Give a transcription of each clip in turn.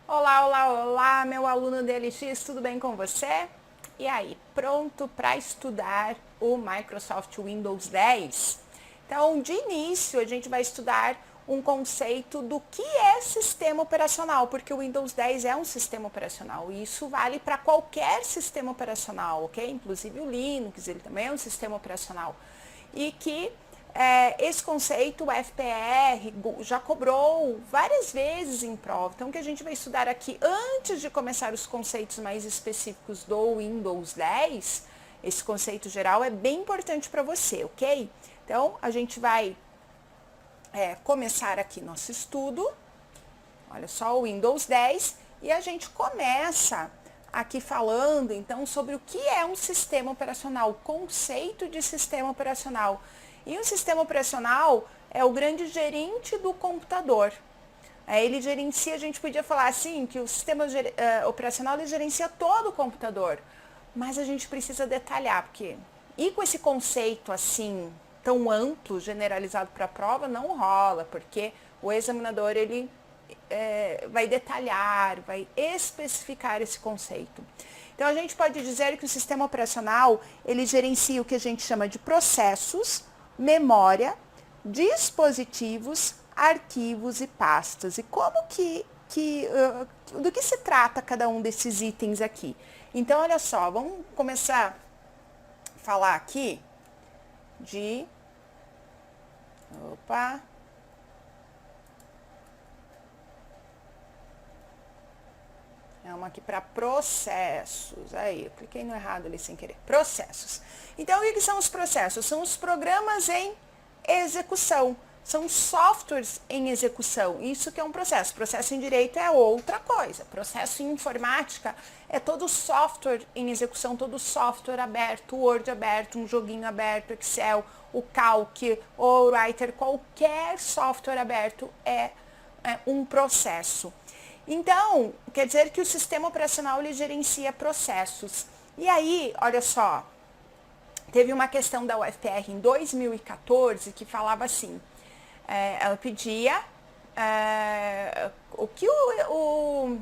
Olá, olá, olá, meu aluno DLX, tudo bem com você? E aí, pronto para estudar o Microsoft Windows 10? Então, de início, a gente vai estudar um conceito do que é sistema operacional, porque o Windows 10 é um sistema operacional e isso vale para qualquer sistema operacional, ok? Inclusive o Linux, ele também é um sistema operacional. E que esse conceito, o FPR, já cobrou várias vezes em prova. Então, o que a gente vai estudar aqui, antes de começar os conceitos mais específicos do Windows 10, esse conceito geral é bem importante para você, ok? Então, a gente vai começar aqui nosso estudo. Olha só, o Windows 10. E a gente começa aqui falando, então, sobre o que é um sistema operacional, o conceito de sistema operacional. E um sistema operacional é o grande gerente do computador. Ele gerencia, a gente podia falar assim, que o sistema operacional ele gerencia todo o computador. Mas a gente precisa detalhar, porque e com esse conceito assim tão amplo, generalizado para a prova, não rola, porque o examinador ele vai detalhar, vai especificar esse conceito. Então a gente pode dizer que o sistema operacional ele gerencia o que a gente chama de processos, memória, dispositivos, arquivos e pastas. E como do que se trata cada um desses itens aqui? Então, olha só, vamos começar a falar aqui de... Opa! Vamos aqui para processos. Aí, eu cliquei no errado ali sem querer. Processos. Então, o que são os processos? São os programas em execução. São softwares em execução. Isso que é um processo. Processo em direito é outra coisa. Processo em informática é todo software em execução, todo software aberto, Word aberto, um joguinho aberto, Excel, o Calc, o Writer, qualquer software aberto é um processo. Então, quer dizer que o sistema operacional ele gerencia processos. E aí, olha só, teve uma questão da UFPR em 2014 que falava assim, ela pedia o que o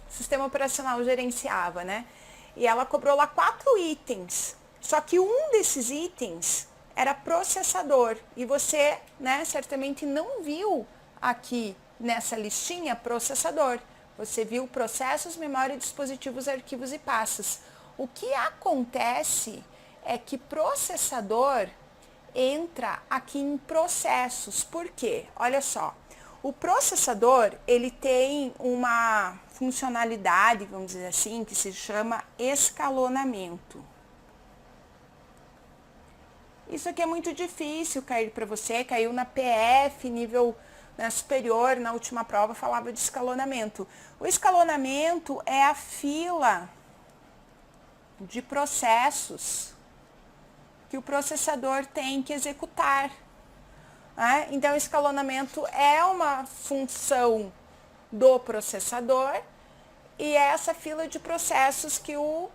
sistema operacional gerenciava, né? E ela cobrou lá 4 itens, só que um desses itens era processador, e você, né, certamente não viu aqui nessa listinha processador. Você viu processos, memória, dispositivos, arquivos e pastas. O que acontece é que processador entra aqui em processos. Por quê? Olha só, o processador ele tem uma funcionalidade, vamos dizer assim, que se chama escalonamento. Isso aqui é muito difícil cair para você, caiu na PF, nível superior, na última prova falava de escalonamento. O escalonamento é a fila de processos que o processador tem que executar. Então, o escalonamento é uma função do processador e é essa fila de processos que o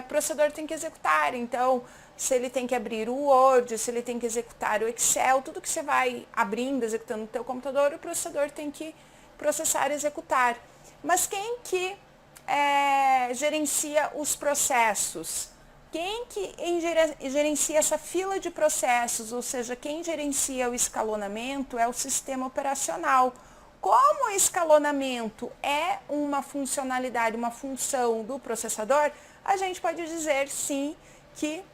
processador tem que executar. Então, se ele tem que abrir o Word, se ele tem que executar o Excel, tudo que você vai abrindo, executando no teu computador, o processador tem que processar e executar. Mas quem que gerencia os processos? Quem que gerencia essa fila de processos, ou seja, quem gerencia o escalonamento é o sistema operacional. Como o escalonamento é uma funcionalidade, uma função do processador, a gente pode dizer sim que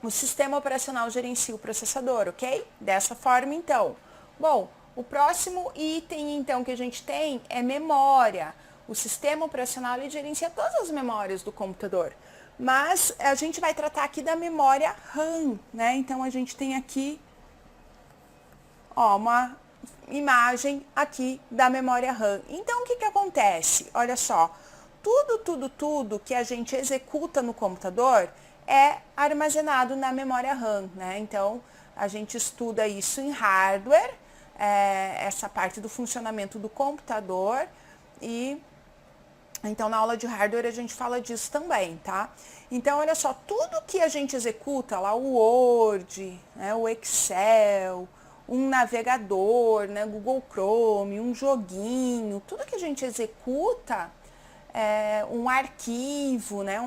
o sistema operacional gerencia o processador, ok? Dessa forma, então. Bom, o próximo item, então, que a gente tem é memória. O sistema operacional ele gerencia todas as memórias do computador. Mas a gente vai tratar aqui da memória RAM, né? Então, a gente tem aqui, uma imagem aqui da memória RAM. Então, o que acontece? Olha só, tudo que a gente executa no computador é armazenado na memória RAM, né? Então, a gente estuda isso em hardware, essa parte do funcionamento do computador, e então na aula de hardware a gente fala disso também, tá? Então, olha só, tudo que a gente executa lá, o Word, né, o Excel, um navegador, né, Google Chrome, um joguinho, tudo que a gente executa, um arquivo, né,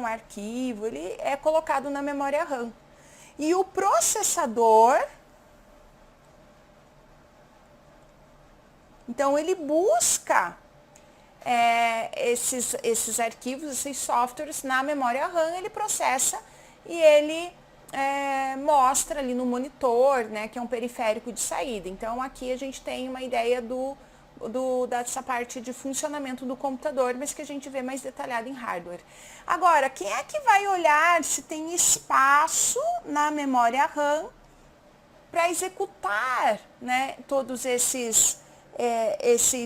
ele é colocado na memória RAM. E o processador, então ele busca esses arquivos, esses softwares na memória RAM, ele processa e ele mostra ali no monitor, né, que é um periférico de saída. Então aqui a gente tem uma ideia dessa parte de funcionamento do computador, mas que a gente vê mais detalhado em hardware. Agora, quem é que vai olhar se tem espaço na memória RAM para executar, né, todos esses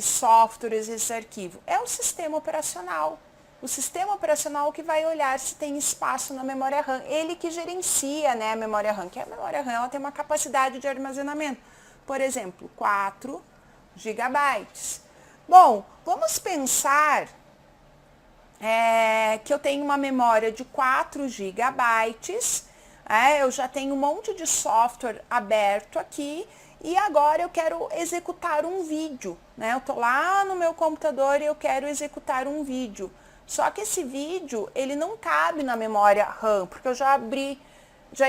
softwares, esses arquivos? É o sistema operacional. O sistema operacional que vai olhar se tem espaço na memória RAM. Ele que gerencia, né, a memória RAM, que a memória RAM ela tem uma capacidade de armazenamento. Por exemplo, 4 gigabytes. Bom, vamos pensar que eu tenho uma memória de 4 gigabytes, eu já tenho um monte de software aberto aqui e agora eu quero executar um vídeo, né? Eu estou lá no meu computador e eu quero executar um vídeo. Só que esse vídeo, ele não cabe na memória RAM, porque eu já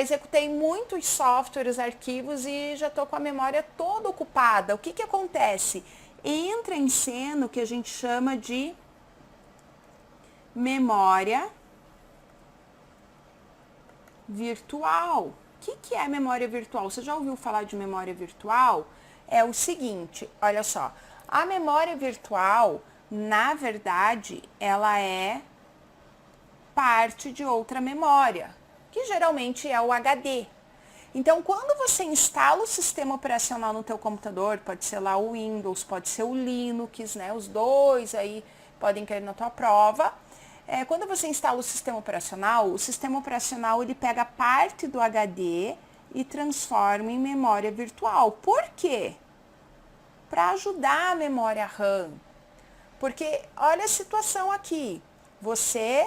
executei muitos softwares, arquivos e já estou com a memória toda ocupada. O que que acontece? Entra em cena o que a gente chama de memória virtual. O que é memória virtual? Você já ouviu falar de memória virtual? É o seguinte, olha só, a memória virtual, na verdade, ela é parte de outra memória, que geralmente é o HD. Então, quando você instala o sistema operacional no teu computador, pode ser lá o Windows, pode ser o Linux, né? Os dois aí podem cair na tua prova. Quando você instala o sistema operacional ele pega parte do HD e transforma em memória virtual. Por quê? Para ajudar a memória RAM. Porque olha a situação aqui, você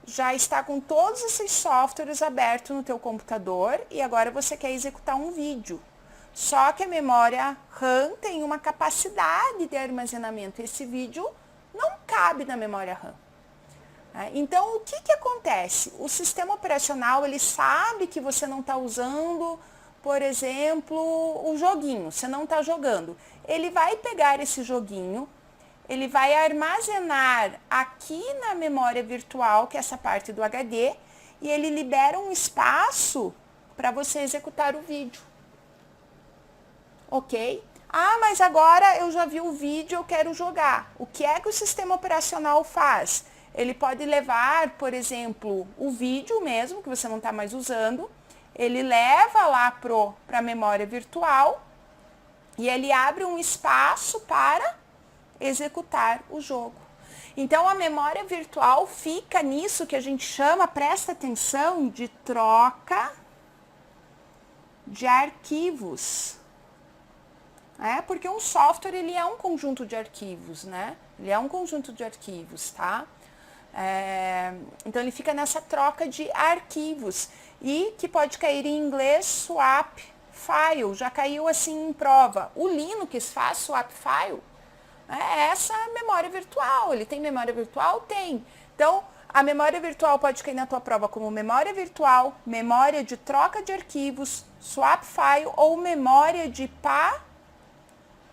já está com todos esses softwares abertos no teu computador e agora você quer executar um vídeo. Só que a memória RAM tem uma capacidade de armazenamento. Esse vídeo não cabe na memória RAM. Então, o que que acontece? O sistema operacional, ele sabe que você não está usando, por exemplo, o joguinho, você não está jogando. Ele vai pegar esse joguinho, ele vai armazenar aqui na memória virtual, que é essa parte do HD, e ele libera um espaço para você executar o vídeo. Ok? Ah, mas agora eu já vi o vídeo, eu quero jogar. O que é que o sistema operacional faz? Ele pode levar, por exemplo, o vídeo mesmo, que você não está mais usando, ele leva lá para a memória virtual e ele abre um espaço para executar o jogo. Então, a memória virtual fica nisso que a gente chama, presta atenção, de troca de arquivos. Porque um software, ele é um conjunto de arquivos, né? Ele é um conjunto de arquivos, tá? Então, ele fica nessa troca de arquivos. E que pode cair em inglês, swap file. Já caiu assim em prova. O Linux faz swap file. Essa memória virtual. Ele tem memória virtual? Tem. Então, a memória virtual pode cair na tua prova como memória virtual, memória de troca de arquivos, swap file ou memória de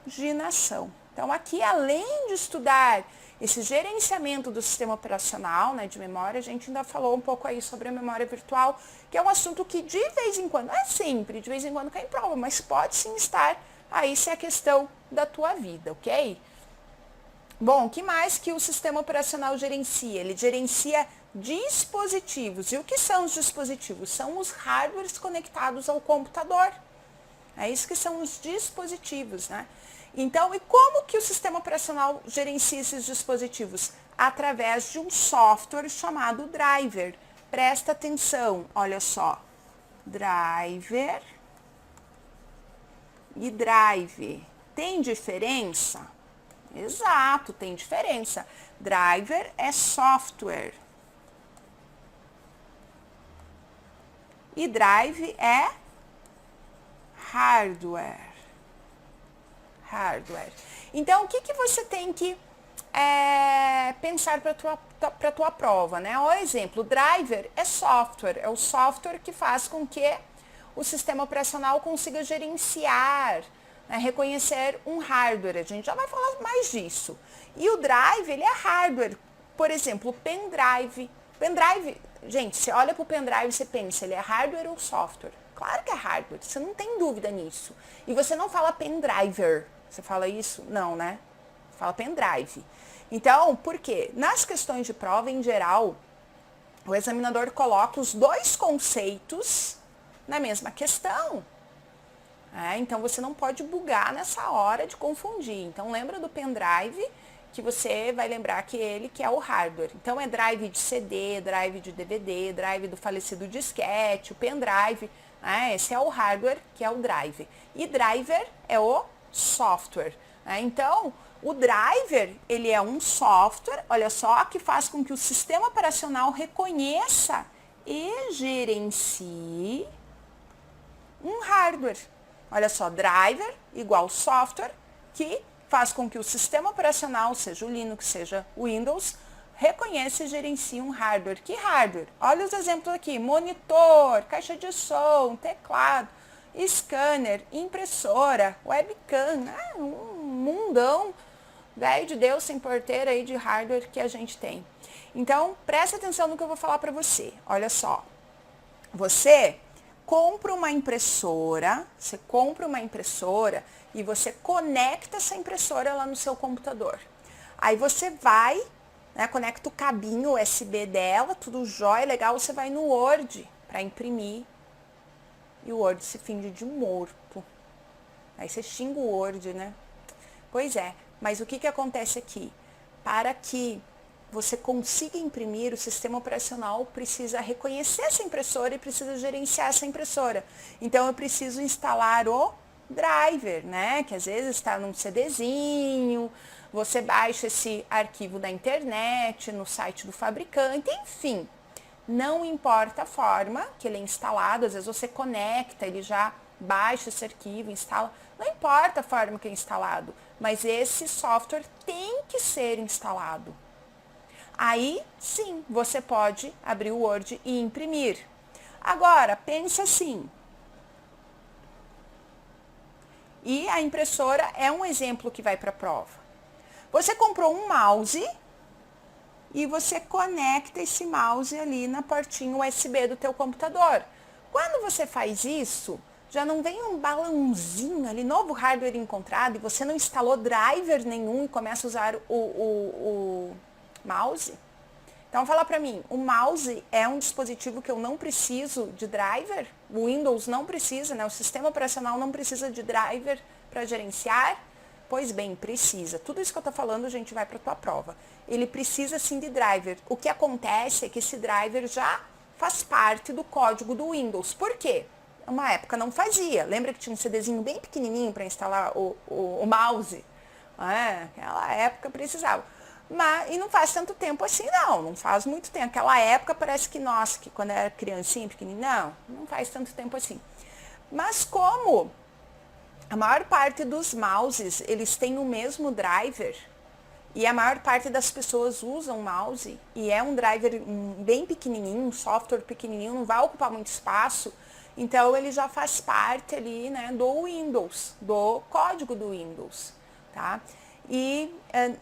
paginação. Então, aqui, além de estudar esse gerenciamento do sistema operacional, né, de memória, a gente ainda falou um pouco aí sobre a memória virtual, que é um assunto que de vez em quando, não é sempre, de vez em quando cai em prova, mas pode sim estar aí se é questão da tua vida, ok? Bom, o que mais que o sistema operacional gerencia? Ele gerencia dispositivos. E o que são os dispositivos? São os hardwares conectados ao computador. É isso que são os dispositivos, né? Então, e como que o sistema operacional gerencia esses dispositivos? Através de um software chamado driver. Presta atenção, olha só. Driver e drive. Tem diferença? Exato, tem diferença. Driver é software. E drive é hardware. hardware. Então, o que, que você tem que pensar para a tua prova, né? Ó, exemplo, driver é software, é o software que faz com que o sistema operacional consiga gerenciar, né, reconhecer um hardware. A gente já vai falar mais disso. E o drive, ele é hardware. Por exemplo, o pendrive. Pendrive, gente, você olha para o pendrive e você pensa, ele é hardware ou software? Claro que é hardware, você não tem dúvida nisso. E você não fala pendriver. Você fala isso? Não, né? Você fala pendrive. Então, por quê? Nas questões de prova, em geral, o examinador coloca os dois conceitos na mesma questão. Então, você não pode bugar nessa hora de confundir. Então, lembra do pendrive, que você vai lembrar que ele que é o hardware. Então, é drive de CD, drive de DVD, drive do falecido disquete, o pendrive. Esse é o hardware, que é o drive. E driver é o software. Então, o driver, ele é um software, olha só, que faz com que o sistema operacional reconheça e gerencie um hardware. Olha só, driver igual software, que faz com que o sistema operacional, seja o Linux, seja o Windows, reconheça e gerencie um hardware. Que hardware? Olha os exemplos aqui, monitor, caixa de som, teclado, scanner, impressora, webcam, um mundão, velho de Deus sem porteira aí de hardware que a gente tem. Então, presta atenção no que eu vou falar para você. Olha só, você compra uma impressora, e você conecta essa impressora lá no seu computador. Aí você vai, né, conecta o cabinho USB dela, tudo jóia, legal, você vai no Word para imprimir e o Word se finge de morto. Aí você xinga o Word, né? Pois é, mas o que acontece aqui? Para que você consiga imprimir, o sistema operacional precisa reconhecer essa impressora e precisa gerenciar essa impressora. Então, eu preciso instalar o driver, né? Que às vezes está num CDzinho, você baixa esse arquivo da internet, no site do fabricante, enfim. Não importa a forma que ele é instalado, às vezes você conecta, ele já baixa esse arquivo, instala. Não importa a forma que é instalado, mas esse software tem que ser instalado. Aí, sim, você pode abrir o Word e imprimir. Agora, pense assim. E a impressora é um exemplo que vai para a prova. Você comprou um mouse e você conecta esse mouse ali na portinha USB do teu computador. Quando você faz isso, já não vem um balãozinho ali, novo hardware encontrado, e você não instalou driver nenhum e começa a usar o mouse? Então, fala para mim, o mouse é um dispositivo que eu não preciso de driver? O Windows não precisa, né? O sistema operacional não precisa de driver para gerenciar? Pois bem, precisa. Tudo isso que eu estou falando, a gente vai para a tua prova. Ele precisa sim de driver. O que acontece é que esse driver já faz parte do código do Windows. Por quê? Uma época não fazia. Lembra que tinha um CDzinho bem pequenininho para instalar o mouse? Aquela época precisava. E não faz tanto tempo assim, não faz muito tempo. Aquela época parece que, nossa, que quando eu era criancinha, pequenininha, não faz tanto tempo assim. Mas como a maior parte dos mouses, eles têm o mesmo driver, e a maior parte das pessoas usam mouse, e é um driver bem pequenininho, um software pequenininho, não vai ocupar muito espaço, então ele já faz parte ali, né, do Windows, do código do Windows, tá? E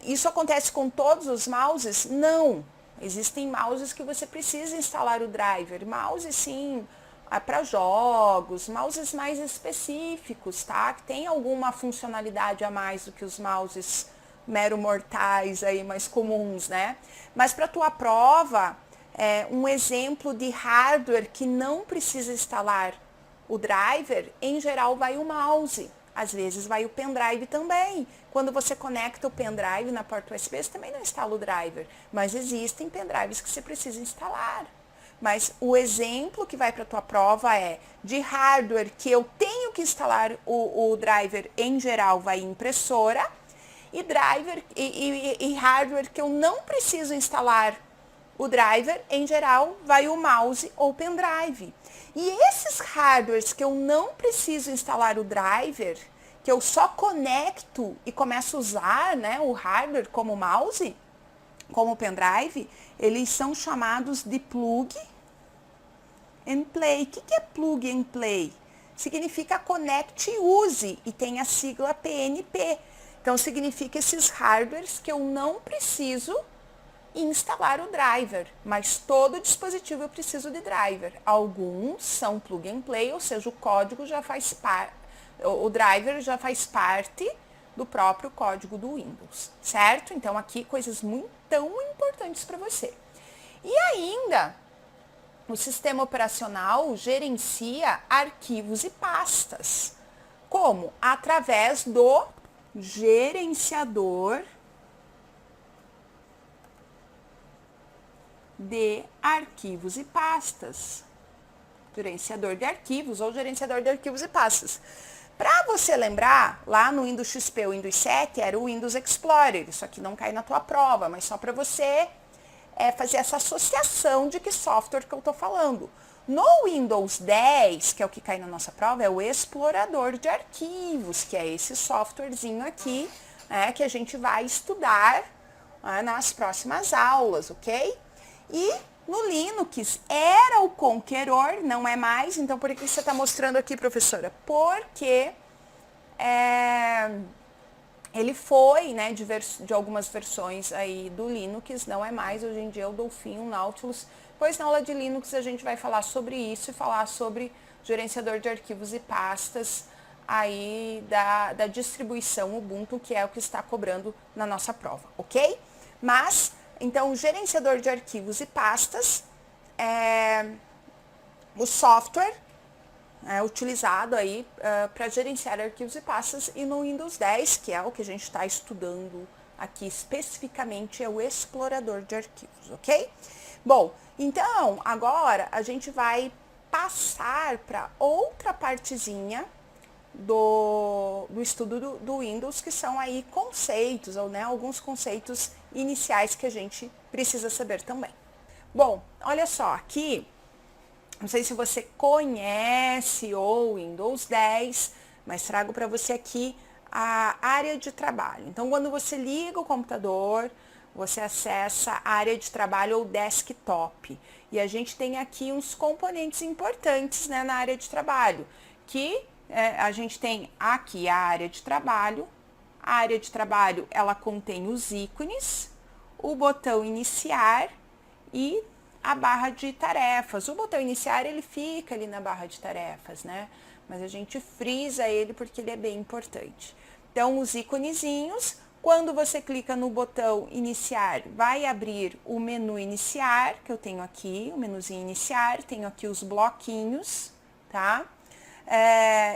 isso acontece com todos os mouses? Não. Existem mouses que você precisa instalar o driver. Mouse, sim, para jogos, mouses mais específicos, tá? Que tem alguma funcionalidade a mais do que os mouses mero mortais aí, mais comuns, né? Mas para a tua prova, um exemplo de hardware que não precisa instalar o driver, em geral vai o mouse. Às vezes vai o pendrive também. Quando você conecta o pendrive na porta USB, você também não instala o driver. Mas existem pendrives que você precisa instalar. Mas o exemplo que vai para a tua prova é de hardware que eu tenho que instalar o driver, em geral, vai impressora. E driver e hardware que eu não preciso instalar o driver, em geral, vai o mouse ou pendrive. E esses hardwares que eu não preciso instalar o driver, que eu só conecto e começo a usar, né, o hardware como mouse, como pendrive, eles são chamados de plug and play. O que é plug and play? Significa connect e use, e tem a sigla PNP. Então, significa esses hardwares que eu não preciso instalar o driver, mas todo dispositivo eu preciso de driver. Alguns são plug and play, ou seja, o código já faz parte, o driver já faz parte do próprio código do Windows, certo? Então, aqui coisas muito tão importantes para você. E ainda, o sistema operacional gerencia arquivos e pastas. Como? Através do gerenciador de arquivos e pastas. Gerenciador de arquivos ou gerenciador de arquivos e pastas. Para você lembrar, lá no Windows XP, o Windows 7 era o Windows Explorer. Isso aqui não cai na tua prova, mas só para você fazer essa associação de que software que eu estou falando. No Windows 10, que é o que cai na nossa prova, é o Explorador de Arquivos, que é esse softwarezinho aqui, que a gente vai estudar nas próximas aulas, ok? E no Linux era o Conqueror, não é mais. Então, por que você está mostrando aqui, professora? Porque ele foi, né, de algumas versões aí do Linux, não é mais. Hoje em dia é o Dolphin, o Nautilus. Depois, na aula de Linux, a gente vai falar sobre isso e falar sobre gerenciador de arquivos e pastas aí da distribuição Ubuntu, que é o que está cobrando na nossa prova, ok? Mas... então, o gerenciador de arquivos e pastas o software utilizado aí para gerenciar arquivos e pastas, e no Windows 10, que é o que a gente está estudando aqui especificamente, é o explorador de arquivos, ok? Bom, então, agora a gente vai passar para outra partezinha do estudo do Windows, que são aí conceitos, ou né, alguns conceitos iniciais que a gente precisa saber também. Bom, olha só, aqui, não sei se você conhece o Windows 10, mas trago para você aqui a área de trabalho. Então, quando você liga o computador, você acessa a área de trabalho ou desktop. E a gente tem aqui uns componentes importantes, né, na área de trabalho, que a gente tem aqui a área de trabalho. A área de trabalho, ela contém os ícones, o botão iniciar e a barra de tarefas. O botão iniciar, ele fica ali na barra de tarefas, né? Mas a gente frisa ele porque ele é bem importante. Então, os íconezinhos, quando você clica no botão iniciar, vai abrir o menu iniciar, que eu tenho aqui, o menuzinho iniciar, tenho aqui os bloquinhos, tá?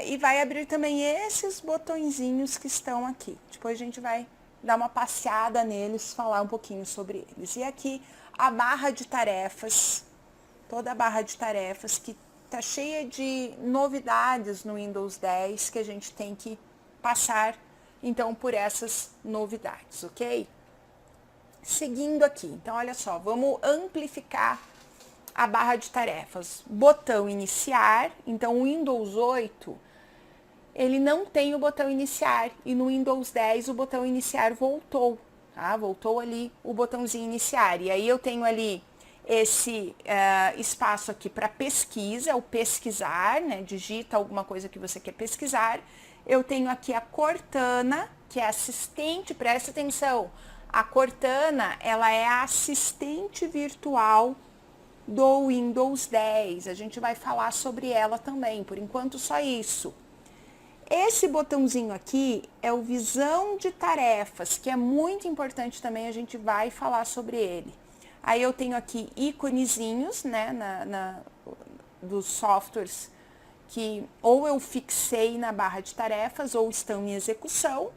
E vai abrir também esses botõezinhos que estão aqui. Depois a gente vai dar uma passeada neles, falar um pouquinho sobre eles. E aqui a barra de tarefas, toda a barra de tarefas que está cheia de novidades no Windows 10 que a gente tem que passar, então, por essas novidades, ok? Seguindo aqui, então, olha só, vamos amplificar a barra de tarefas. Botão iniciar, então o Windows 8, ele não tem o botão iniciar, e no Windows 10 o botão iniciar voltou, tá? Voltou ali o botãozinho iniciar, e aí eu tenho ali esse espaço aqui para pesquisa, o pesquisar, né? Digita alguma coisa que você quer pesquisar. Eu tenho aqui a Cortana, que é assistente, presta atenção, a Cortana, ela é a assistente virtual do Windows 10, a gente vai falar sobre ela também, por enquanto só isso. Esse botãozinho aqui é o visão de tarefas, que é muito importante também, a gente vai falar sobre ele. Aí eu tenho aqui íconezinhos, né, dos softwares que ou eu fixei na barra de tarefas ou estão em execução.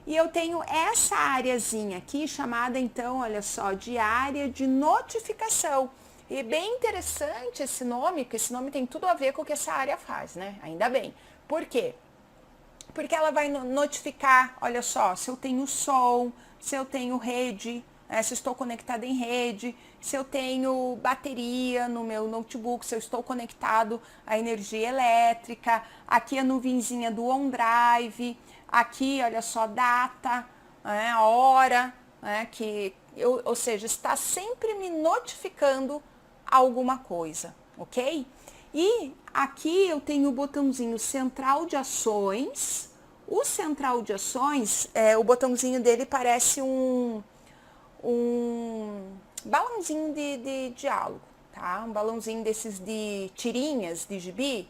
E eu tenho essa areazinha aqui, chamada então, olha só, de área de notificação. E é bem interessante esse nome, porque esse nome tem tudo a ver com o que essa área faz, né? Ainda bem. Por quê? Porque ela vai notificar, olha só, se eu tenho som, se eu tenho rede, se eu estou conectada em rede, se eu tenho bateria no meu notebook, se eu estou conectado à energia elétrica, aqui a nuvenzinha do OneDrive, aqui, olha só, data, a hora, ou seja, está sempre me notificando alguma coisa, ok? E aqui eu tenho o botãozinho central de ações. O central de ações, o botãozinho dele parece um balãozinho de diálogo, tá? Um balãozinho desses de tirinhas de gibi,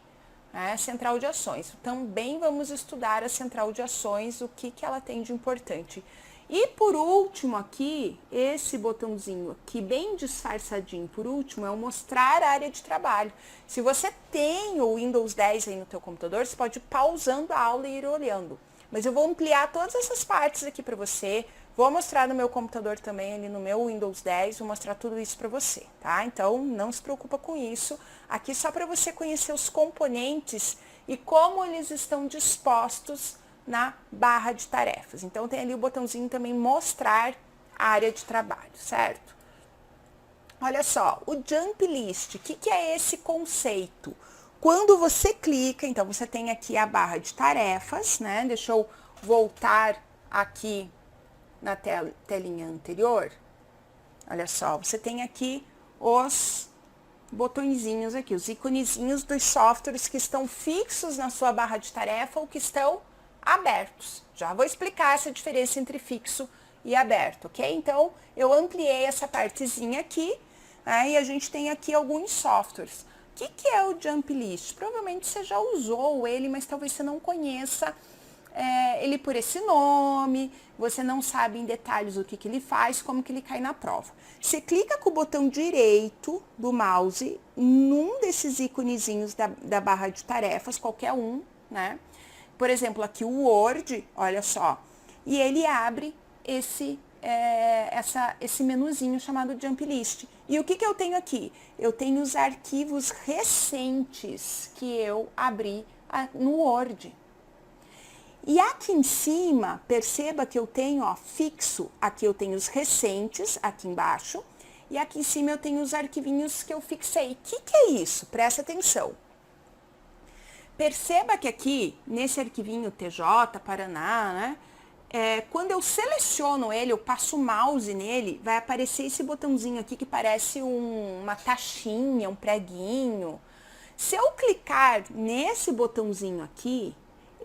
central de ações. Também vamos estudar a central de ações, o que ela tem de importante. E por último aqui, esse botãozinho aqui bem disfarçadinho, por último, é o mostrar a área de trabalho. Se você tem o Windows 10 aí no teu computador, você pode ir pausando a aula e ir olhando. Mas eu vou ampliar todas essas partes aqui para você, vou mostrar no meu computador também, ali no meu Windows 10, vou mostrar tudo isso para você, tá? Então, não se preocupa com isso. Aqui só para você conhecer os componentes e como eles estão dispostos na barra de tarefas. Então, tem ali o botãozinho também mostrar a área de trabalho, certo? Olha só, o Jump List, o que é esse conceito? Quando você clica, então você tem aqui a barra de tarefas, né? Deixa eu voltar aqui na telinha anterior. Olha só, você tem aqui os botõezinhos aqui, os iconezinhos dos softwares que estão fixos na sua barra de tarefa ou que estão abertos. Já vou explicar essa diferença entre fixo e aberto, ok? Então, eu ampliei essa partezinha aqui, e a gente tem aqui alguns softwares. O que é o Jump List? Provavelmente você já usou ele, mas talvez você não conheça ele por esse nome, você não sabe em detalhes o que ele faz, como que ele cai na prova. Você clica com o botão direito do mouse num desses íconezinhos da barra de tarefas, qualquer um, né? Por exemplo, aqui o Word, olha só, e ele abre esse menuzinho chamado Jump List. E o que eu tenho aqui? Eu tenho os arquivos recentes que eu abri no Word. E aqui em cima, perceba que eu tenho, fixo, aqui eu tenho os recentes, aqui embaixo, e aqui em cima eu tenho os arquivinhos que eu fixei. O que é isso? Presta atenção. Perceba que aqui, nesse arquivinho TJ, Paraná, né? Quando eu seleciono ele, eu passo o mouse nele, vai aparecer esse botãozinho aqui que parece uma taxinha, um preguinho. Se eu clicar nesse botãozinho aqui,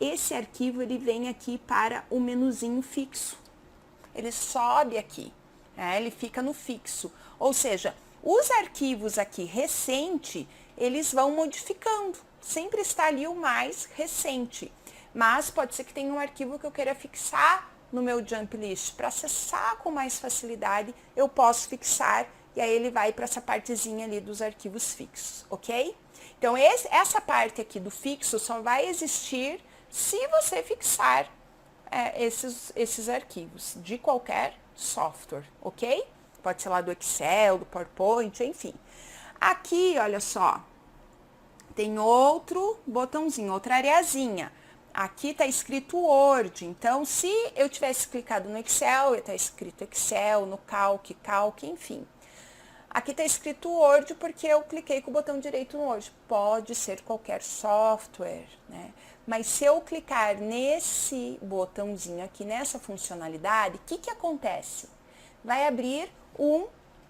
esse arquivo ele vem aqui para o menuzinho fixo. Ele sobe aqui, ele fica no fixo. Ou seja, os arquivos aqui recente, eles vão modificando. Sempre está ali o mais recente. Mas pode ser que tenha um arquivo que eu queira fixar no meu Jump List. Para acessar com mais facilidade, eu posso fixar e aí ele vai para essa partezinha ali dos arquivos fixos, ok? Então, essa parte aqui do fixo só vai existir se você fixar esses arquivos de qualquer software, ok? Pode ser lá do Excel, do PowerPoint, enfim. Aqui, olha só, tem outro botãozinho, outra areazinha. Aqui está escrito Word, então se eu tivesse clicado no Excel, ia estar escrito Excel, no Calc, enfim. Aqui está escrito Word porque eu cliquei com o botão direito no Word. Pode ser qualquer software, né? Mas se eu clicar nesse botãozinho aqui, nessa funcionalidade, o que acontece? Vai abrir um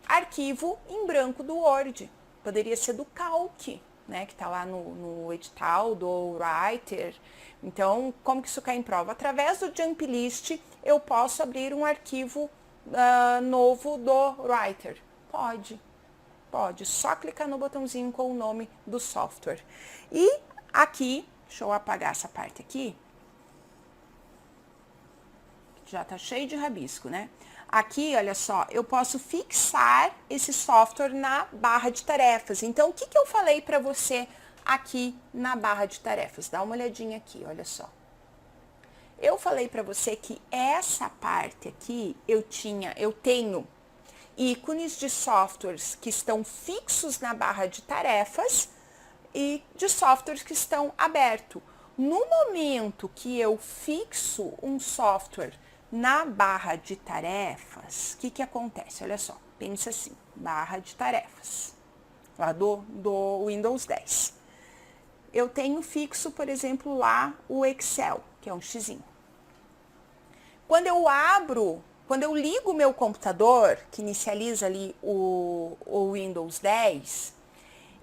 arquivo em branco do Word. Poderia ser do Calc, né? Que está lá no edital do Writer. Então, como que isso cai em prova? Através do Jump List, eu posso abrir um arquivo novo do Writer. Pode. Só clicar no botãozinho com o nome do software. E aqui, deixa eu apagar essa parte aqui. Já tá cheio de rabisco, né? Aqui, olha só, eu posso fixar esse software na barra de tarefas. Então, o que eu falei para você aqui na barra de tarefas? Dá uma olhadinha aqui, olha só. Eu falei para você que essa parte aqui, eu tenho ícones de softwares que estão fixos na barra de tarefas e de softwares que estão abertos. No momento que eu fixo um software Na barra de tarefas, o que acontece? Olha só, pensa assim, barra de tarefas, lá do Windows 10. Eu tenho fixo, por exemplo, lá o Excel, que é um xizinho. Quando eu ligo o meu computador, que inicializa ali o Windows 10,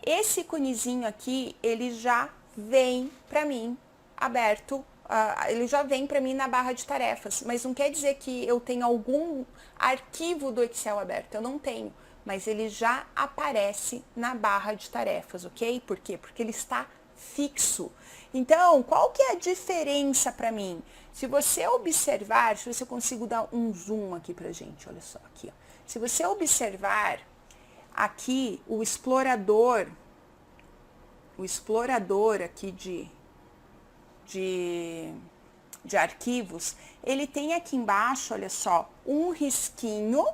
esse iconezinho aqui, ele já vem para mim aberto, ele já vem para mim na barra de tarefas, mas não quer dizer que eu tenha algum arquivo do Excel aberto, eu não tenho, mas ele já aparece na barra de tarefas, ok? Por quê? Porque ele está fixo. Então, qual que é a diferença para mim? Se você observar, se eu consigo dar um zoom aqui pra gente, olha só, aqui, ó. Se você observar aqui o explorador aqui de arquivos, ele tem aqui embaixo, olha só, um risquinho,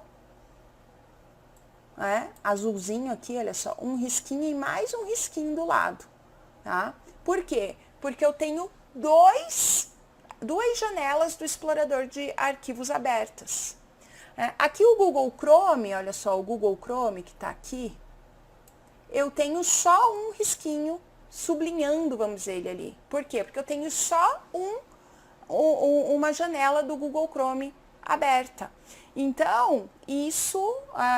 azulzinho aqui, olha só, um risquinho e mais um risquinho do lado, tá? Por quê? Porque eu tenho duas janelas do explorador de arquivos abertas. Aqui o Google Chrome, olha só, o Google Chrome que está aqui, eu tenho só um risquinho sublinhando, vamos dizer, ele ali. Por quê? Porque eu tenho só uma janela do Google Chrome aberta. Então,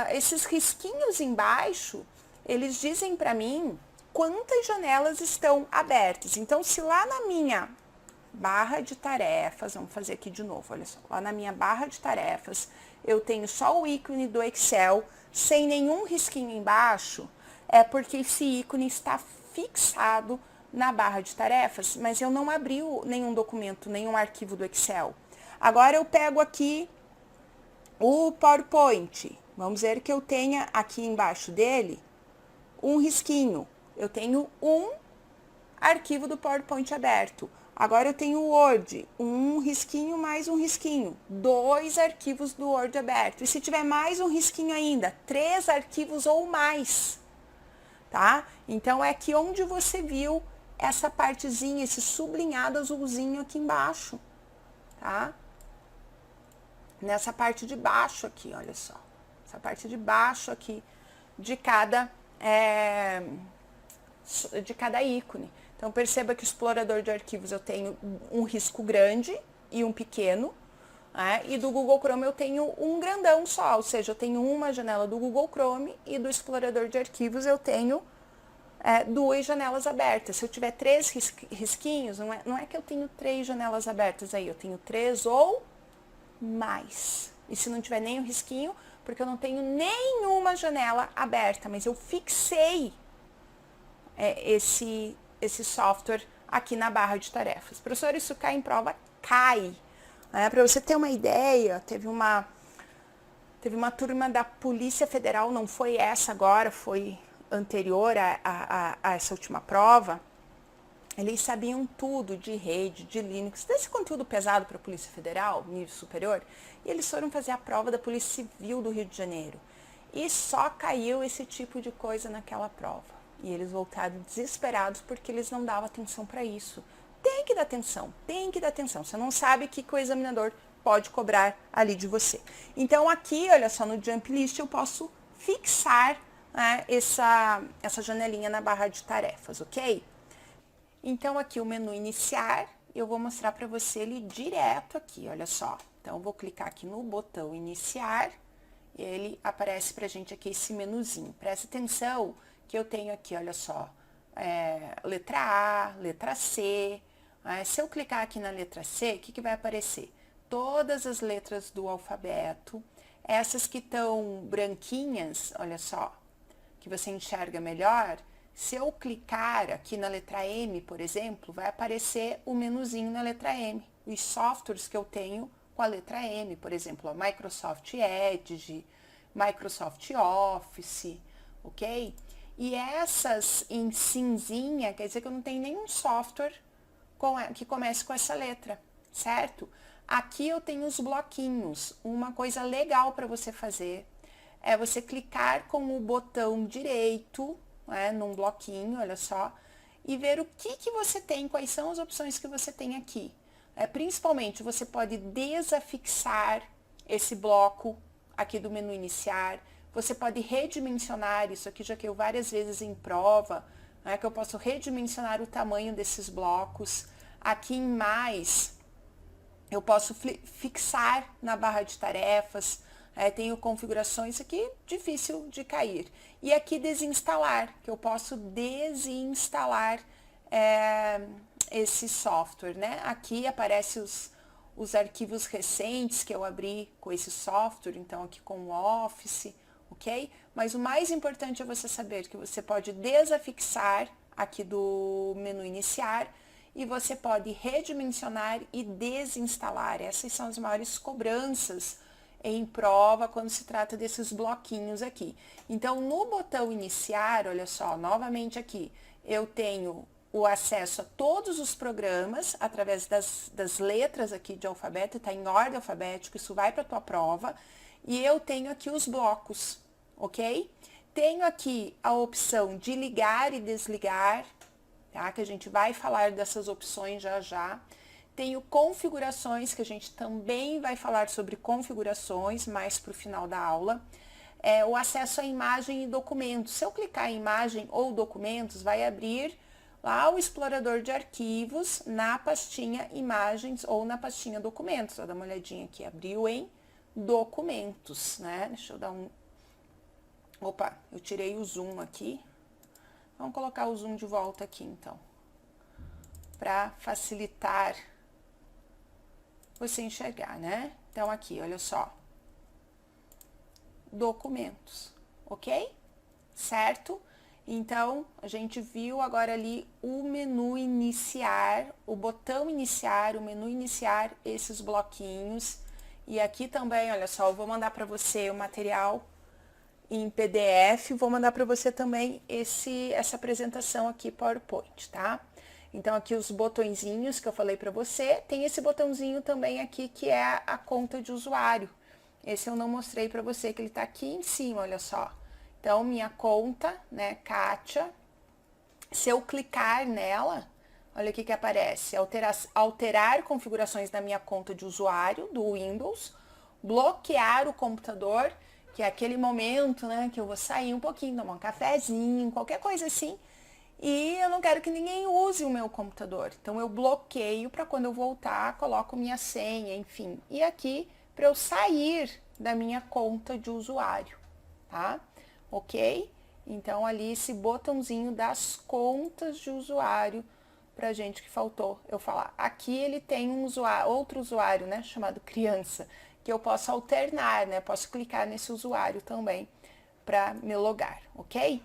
esses risquinhos embaixo, eles dizem para mim quantas janelas estão abertas. Então, se lá na minha barra de tarefas, vamos fazer aqui de novo, olha só, lá na minha barra de tarefas, eu tenho só o ícone do Excel, sem nenhum risquinho embaixo, é porque esse ícone está fixado na barra de tarefas, mas eu não abri nenhum documento, nenhum arquivo do Excel. Agora eu pego aqui o PowerPoint, vamos ver que eu tenha aqui embaixo dele um risquinho, eu tenho um arquivo do PowerPoint aberto. Agora eu tenho o Word, um risquinho mais um risquinho, 2 arquivos do Word aberto. E se tiver mais um risquinho ainda, 3 arquivos ou mais, tá? Então é aqui onde você viu essa partezinha, esse sublinhado azulzinho aqui embaixo, tá? Nessa parte de baixo aqui, olha só. Essa parte de baixo aqui de cada ícone. Então, perceba que o explorador de arquivos eu tenho um risco grande e um pequeno, e do Google Chrome eu tenho um grandão só, ou seja, eu tenho uma janela do Google Chrome e do explorador de arquivos eu tenho 2 janelas abertas. Se eu tiver 3 risquinhos, não é que eu tenho 3 janelas abertas aí, eu tenho 3 ou mais. E se não tiver nenhum risquinho, porque eu não tenho nenhuma janela aberta, mas eu fixei esse software aqui na barra de tarefas. Professor, isso cai em prova? Cai. Para você ter uma ideia, teve uma turma da Polícia Federal, não foi essa agora, foi anterior a essa última prova. Eles sabiam tudo de rede, de Linux, desse conteúdo pesado para a Polícia Federal, nível superior, e eles foram fazer a prova da Polícia Civil do Rio de Janeiro. E só caiu esse tipo de coisa naquela prova. E eles voltaram desesperados porque eles não davam atenção para isso. Tem que dar atenção, tem que dar atenção. Você não sabe o que o examinador pode cobrar ali de você. Então aqui, olha só, no Jump List eu posso fixar essa janelinha na barra de tarefas, ok? Então aqui o menu iniciar, eu vou mostrar para você ele direto aqui, olha só. Então eu vou clicar aqui no botão iniciar, e ele aparece pra gente aqui esse menuzinho. Presta atenção que eu tenho aqui, olha só, letra A, letra C. Se eu clicar aqui na letra C, o que vai aparecer? Todas as letras do alfabeto, essas que estão branquinhas, olha só, que você enxerga melhor. Se eu clicar aqui na letra M, por exemplo, vai aparecer o menuzinho na letra M. Os softwares que eu tenho com a letra M, por exemplo, a Microsoft Edge, Microsoft Office, ok? E essas em cinzinha, quer dizer que eu não tenho nenhum software que comece com essa letra, certo? Aqui eu tenho os bloquinhos. Uma coisa legal para você fazer é você clicar com o botão direito, num bloquinho, olha só, e ver o que você tem, quais são as opções que você tem aqui. Principalmente, você pode desafixar esse bloco aqui do menu iniciar, você pode redimensionar, isso aqui já caiu várias vezes em prova, né, que eu posso redimensionar o tamanho desses blocos. Aqui em mais, eu posso fixar na barra de tarefas, tenho configurações aqui, difícil de cair. E aqui desinstalar, que eu posso desinstalar esse software, né? Aqui aparece os arquivos recentes que eu abri com esse software, então aqui com o Office, ok? Mas o mais importante é você saber que você pode desafixar aqui do menu iniciar e você pode redimensionar e desinstalar. Essas são as maiores cobranças em prova quando se trata desses bloquinhos aqui. Então, no botão iniciar, olha só, novamente aqui, eu tenho o acesso a todos os programas através das letras aqui de alfabeto, está em ordem alfabética, isso vai para a tua prova, e eu tenho aqui os blocos, ok? Tenho aqui a opção de ligar e desligar, tá? Que a gente vai falar dessas opções já já. Tenho configurações, que a gente também vai falar sobre configurações mais para o final da aula. O acesso à imagem e documentos. Se eu clicar em imagem ou documentos, vai abrir lá o explorador de arquivos na pastinha imagens ou na pastinha documentos. Vou dar uma olhadinha aqui, abriu em documentos, né? Deixa eu dar um... Opa, eu tirei o zoom aqui. Vamos colocar o zoom de volta aqui, então, para facilitar você enxergar, né? Então, aqui, olha só. Documentos, ok? Certo? Então, a gente viu agora ali o menu iniciar, o botão iniciar, o menu iniciar, esses bloquinhos. E aqui também, olha só, eu vou mandar para você o material em PDF, vou mandar para você também essa apresentação aqui PowerPoint, tá? Então, aqui os botõezinhos que eu falei para você, tem esse botãozinho também aqui que é a conta de usuário. Esse eu não mostrei para você, que ele tá aqui em cima, olha só. Então, minha conta, né, Kátia, se eu clicar nela, olha o que aparece, alterar configurações da minha conta de usuário do Windows, bloquear o computador, que é aquele momento, né, que eu vou sair um pouquinho, tomar um cafezinho, qualquer coisa assim, e eu não quero que ninguém use o meu computador. Então, eu bloqueio para quando eu voltar, coloco minha senha, enfim. E aqui, para eu sair da minha conta de usuário, tá? Ok? Então, ali esse botãozinho das contas de usuário, pra gente que faltou eu falar. Aqui ele tem um usuário, outro usuário, né, chamado criança, que eu posso alternar, né? Posso clicar nesse usuário também para me logar, ok?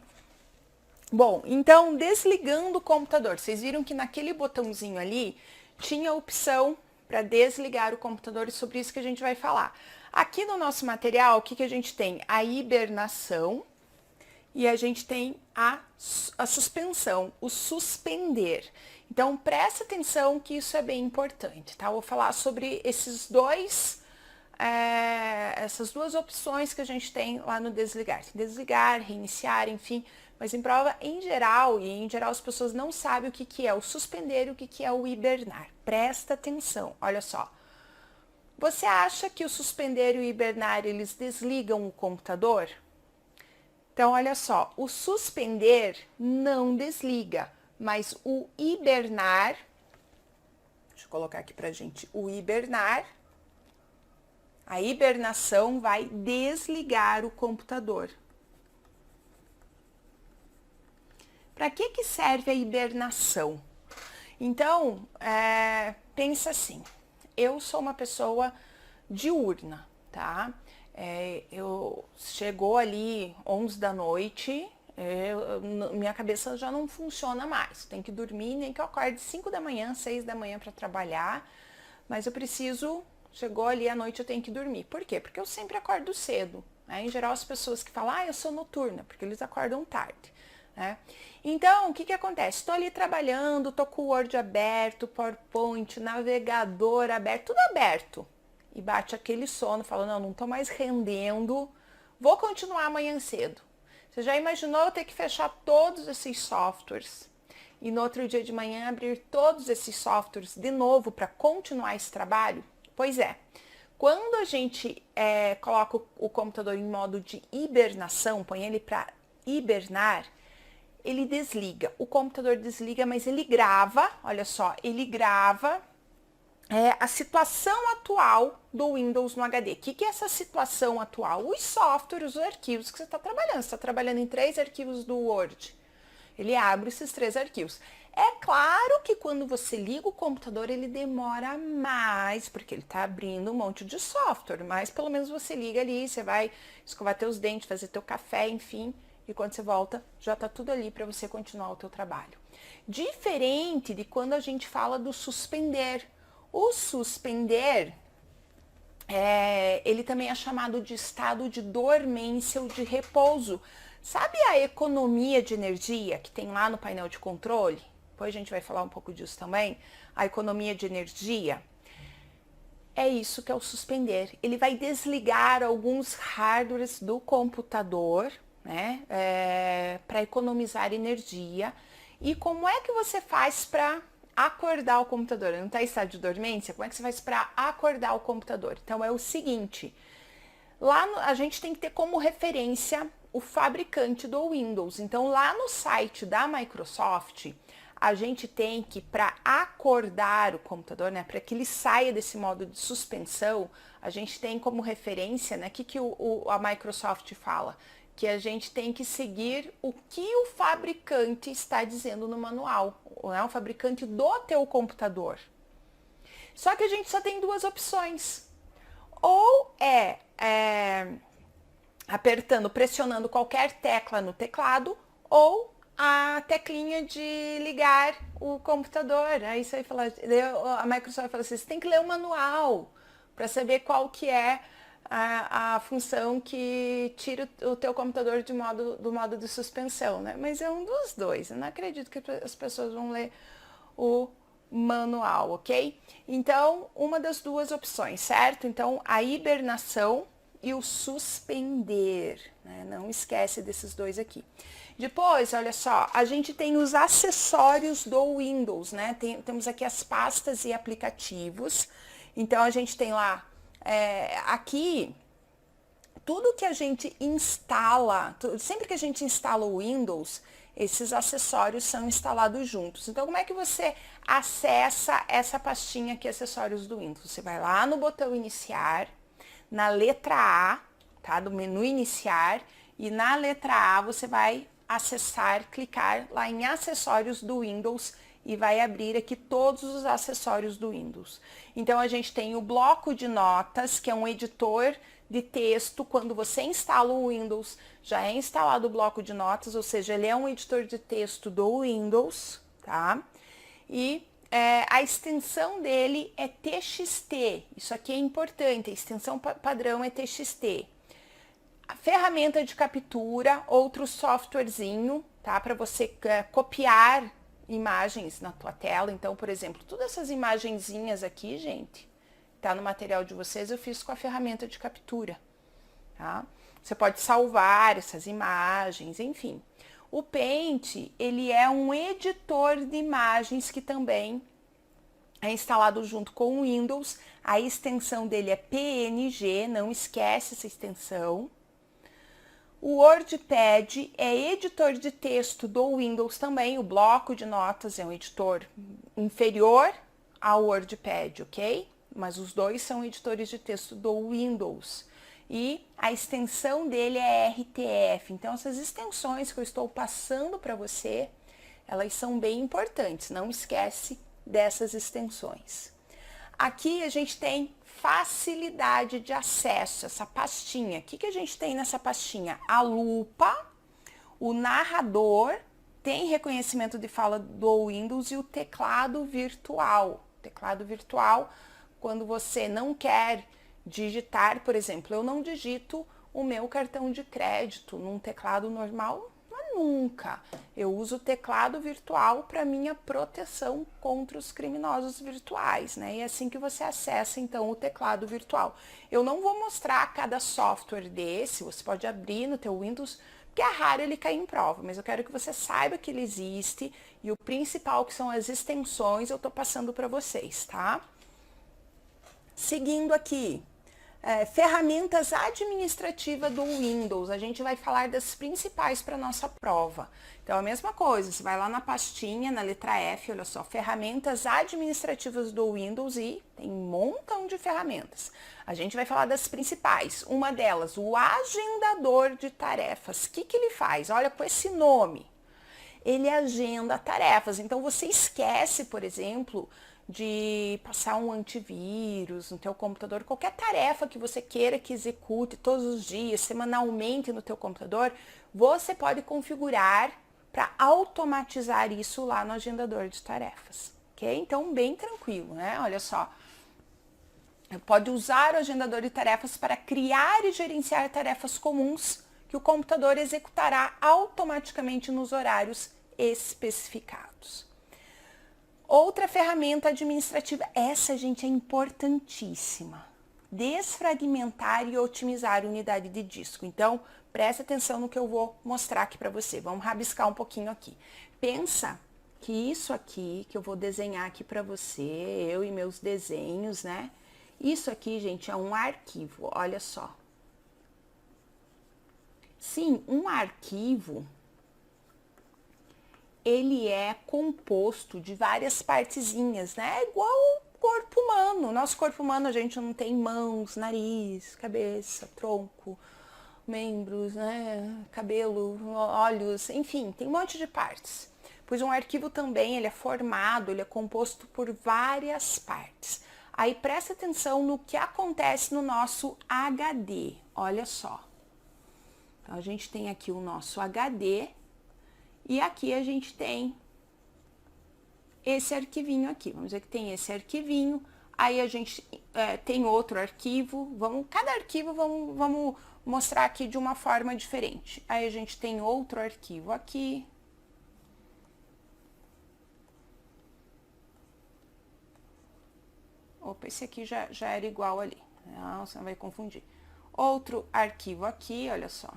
Bom, então, desligando o computador, vocês viram que naquele botãozinho ali tinha a opção para desligar o computador e sobre isso que a gente vai falar. Aqui no nosso material, o que a gente tem? A hibernação e a gente tem a suspensão, o suspender. Então, presta atenção que isso é bem importante, tá? Eu vou falar sobre essas duas opções que a gente tem lá no desligar. Desligar, reiniciar, enfim. Mas em prova, em geral as pessoas não sabem o que é o suspender e o que é o hibernar. Presta atenção, olha só. Você acha que o suspender e o hibernar, eles desligam o computador? Então, olha só, o suspender não desliga, mas o hibernar, deixa eu colocar aqui pra gente, o hibernar, a hibernação vai desligar o computador. Para que serve a hibernação? Então, pensa assim, eu sou uma pessoa diurna, tá? Chegou ali 11 da noite, minha cabeça já não funciona mais. Tem que dormir, nem que eu acorde 5 da manhã, 6 da manhã para trabalhar, mas eu preciso, chegou ali à noite, eu tenho que dormir. Por quê? Porque eu sempre acordo cedo, né? Em geral, as pessoas que falam, eu sou noturna, porque eles acordam tarde, né? Então, o que acontece? Estou ali trabalhando, estou com o Word aberto, PowerPoint, navegador aberto, tudo aberto. E bate aquele sono, fala, não estou mais rendendo, vou continuar amanhã cedo. Você já imaginou eu ter que fechar todos esses softwares? e no outro dia de manhã abrir todos esses softwares de novo para continuar esse trabalho? Pois é. Quando a gente coloca o computador em modo de hibernação, põe ele para hibernar, ele desliga. O computador desliga, mas ele grava, olha só, ele grava a situação atual do Windows no HD. O que é essa situação atual? Os softwares, os arquivos que você está trabalhando. Você está trabalhando em 3 arquivos do Word. Ele abre esses 3 arquivos. É claro que quando você liga o computador, ele demora mais, porque ele está abrindo um monte de software, mas pelo menos você liga ali, você vai escovar teus dentes, fazer teu café, enfim, e quando você volta, já está tudo ali para você continuar o teu trabalho. Diferente de quando a gente fala do suspender. O suspender, ele também é chamado de estado de dormência ou de repouso. Sabe a economia de energia que tem lá no painel de controle? Depois a gente vai falar um pouco disso também. A economia de energia. É isso que é o suspender. Ele vai desligar alguns hardwares do computador, né, para economizar energia. E como é que você faz para acordar o computador? Não está em estado de dormência? Como é que você faz para acordar o computador? Então é o seguinte, a gente tem que ter como referência o fabricante do Windows. Então lá no site da Microsoft, a gente tem que, para acordar o computador, né, para que ele saia desse modo de suspensão, a gente tem como referência, né, que a Microsoft fala? Que a gente tem que seguir o que o fabricante está dizendo no manual, né, o fabricante do teu computador. Só que a gente só tem 2 opções. Ou apertando, pressionando qualquer tecla no teclado, ou a teclinha de ligar o computador. Aí você vai falar, a Microsoft fala assim, você tem que ler o manual para saber qual que é a função que tira o teu computador do modo de suspensão, né? Mas é um dos dois. Eu não acredito que as pessoas vão ler o manual, ok? Então, uma das 2 opções, certo? Então, a hibernação e o suspender, né? Não esquece desses 2 aqui. Depois, olha só, a gente tem os acessórios do Windows, né? Temos aqui as pastas e aplicativos. Então, a gente tem lá, aqui, tudo que a gente instala, sempre que a gente instala o Windows, esses acessórios são instalados juntos. Então, como é que você acessa essa pastinha aqui, acessórios do Windows? Você vai lá no botão iniciar, na letra A, tá? Do menu iniciar, e na letra A você vai acessar, clicar lá em acessórios do Windows e vai abrir aqui todos os acessórios do Windows. Então a gente tem o bloco de notas, que é um editor de texto. Quando você instala o Windows, já é instalado o bloco de notas, ou seja, ele é um editor de texto do Windows, tá? E a extensão dele é TXT, isso aqui é importante, a extensão padrão é TXT. A ferramenta de captura, outro softwarezinho, tá? Para você copiar imagens na tua tela. Então, por exemplo, todas essas imagenzinhas aqui, gente, tá no material de vocês, eu fiz com a ferramenta de captura, tá? Você pode salvar essas imagens, enfim. O Paint, ele é um editor de imagens que também é instalado junto com o Windows. A extensão dele é PNG, não esquece essa extensão. O WordPad é editor de texto do Windows também. O bloco de notas é um editor inferior ao WordPad, ok? Mas os 2 são editores de texto do Windows. E a extensão dele é RTF. Então, essas extensões que eu estou passando para você, elas são bem importantes. Não esquece dessas extensões. Aqui a gente tem facilidade de acesso, essa pastinha. O que a gente tem nessa pastinha? A lupa, o narrador, tem reconhecimento de fala do Windows e o teclado virtual. Teclado virtual, quando você não quer digitar, por exemplo, eu não digito o meu cartão de crédito num teclado normal, nunca. Eu uso o teclado virtual para minha proteção contra os criminosos virtuais, né? E é assim que você acessa, então, o teclado virtual. Eu não vou mostrar cada software desse, você pode abrir no teu Windows, porque é raro ele cair em prova, mas eu quero que você saiba que ele existe e o principal, que são as extensões, eu tô passando para vocês, tá? Seguindo aqui, ferramentas administrativas do Windows, a gente vai falar das principais para nossa prova. Então, a mesma coisa, você vai lá na pastinha, na letra F, olha só, ferramentas administrativas do Windows e tem um montão de ferramentas. A gente vai falar das principais. Uma delas, o agendador de tarefas. O que ele faz? Olha, com esse nome, ele agenda tarefas. Então, você esquece, por exemplo, de passar um antivírus no teu computador, qualquer tarefa que você queira que execute todos os dias, semanalmente no teu computador, você pode configurar para automatizar isso lá no agendador de tarefas, ok? Então, bem tranquilo, né? Olha só, pode usar o agendador de tarefas para criar e gerenciar tarefas comuns que o computador executará automaticamente nos horários especificados. Outra ferramenta administrativa, essa, gente, é importantíssima. Desfragmentar e otimizar a unidade de disco. Então, presta atenção no que eu vou mostrar aqui para você. Vamos rabiscar um pouquinho aqui. Pensa que isso aqui, que eu vou desenhar aqui para você, eu e meus desenhos, né? Isso aqui, gente, é um arquivo, olha só. Sim, um arquivo, ele é composto de várias partezinhas, né? É igual o corpo humano. Nosso corpo humano, a gente não tem mãos, nariz, cabeça, tronco, membros, né? Cabelo, olhos, enfim, tem um monte de partes. Pois um arquivo também, ele é formado, ele é composto por várias partes. Aí presta atenção no que acontece no nosso HD, olha só. Então, a gente tem aqui o nosso HD e aqui a gente tem esse arquivinho aqui. Vamos dizer que tem esse arquivinho, aí a gente tem outro arquivo, cada arquivo vamos mostrar aqui de uma forma diferente. Aí a gente tem outro arquivo aqui. Opa, esse aqui já era igual ali, não, você não vai confundir. Outro arquivo aqui, olha só.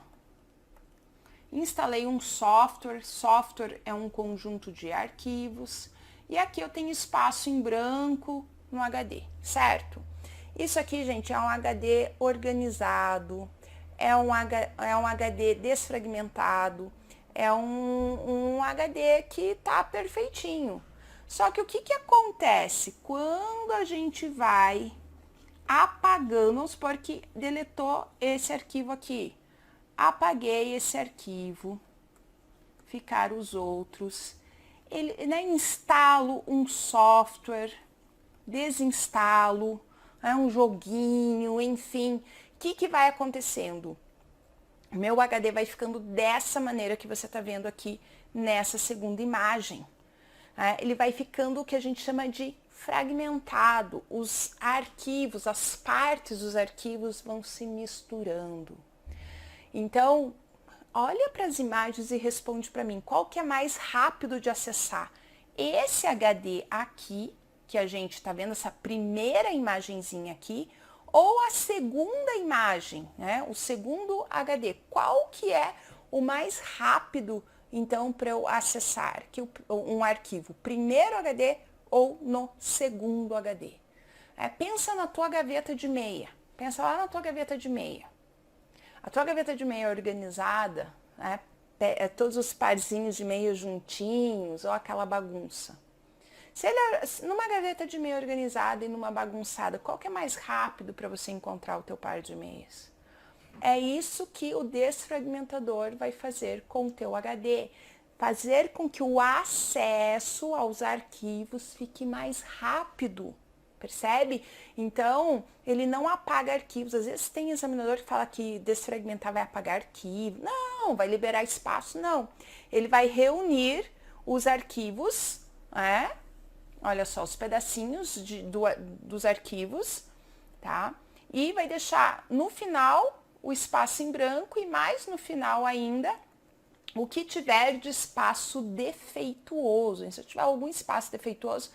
Instalei um software, software é um conjunto de arquivos, e aqui eu tenho espaço em branco no HD, certo? Isso aqui, gente, é um HD organizado, é um HD desfragmentado, é um HD que tá perfeitinho. Só que o que acontece quando a gente vai apagando, vamos supor que deletou esse arquivo aqui. Apaguei esse arquivo, ficaram os outros. Instalo um software, desinstalo, um joguinho, enfim. O que vai acontecendo? Meu HD vai ficando dessa maneira que você está vendo aqui nessa segunda imagem. Ele vai ficando o que a gente chama de fragmentado. Os arquivos, as partes dos arquivos vão se misturando. Então, olha para as imagens e responde para mim, qual que é mais rápido de acessar? Esse HD aqui, que a gente está vendo, essa primeira imagenzinha aqui, ou a segunda imagem, né? O segundo HD. Qual que é o mais rápido, então, para eu acessar um arquivo? Primeiro HD ou no segundo HD? Pensa na tua gaveta de meia. Pensa lá na tua gaveta de meia. A tua gaveta de meia organizada, né? Todos os parzinhos de meia juntinhos, ou aquela bagunça. Numa gaveta de meia organizada e numa bagunçada, qual que é mais rápido para você encontrar o teu par de meias? É isso que o desfragmentador vai fazer com o teu HD. Fazer com que o acesso aos arquivos fique mais rápido. Percebe? Então, ele não apaga arquivos. Às vezes tem examinador que fala que desfragmentar vai apagar arquivo. Não, vai liberar espaço. Não. Ele vai reunir os arquivos, né? Olha só, os pedacinhos dos arquivos, tá? E vai deixar no final o espaço em branco e mais no final ainda o que tiver de espaço defeituoso. Se tiver algum espaço defeituoso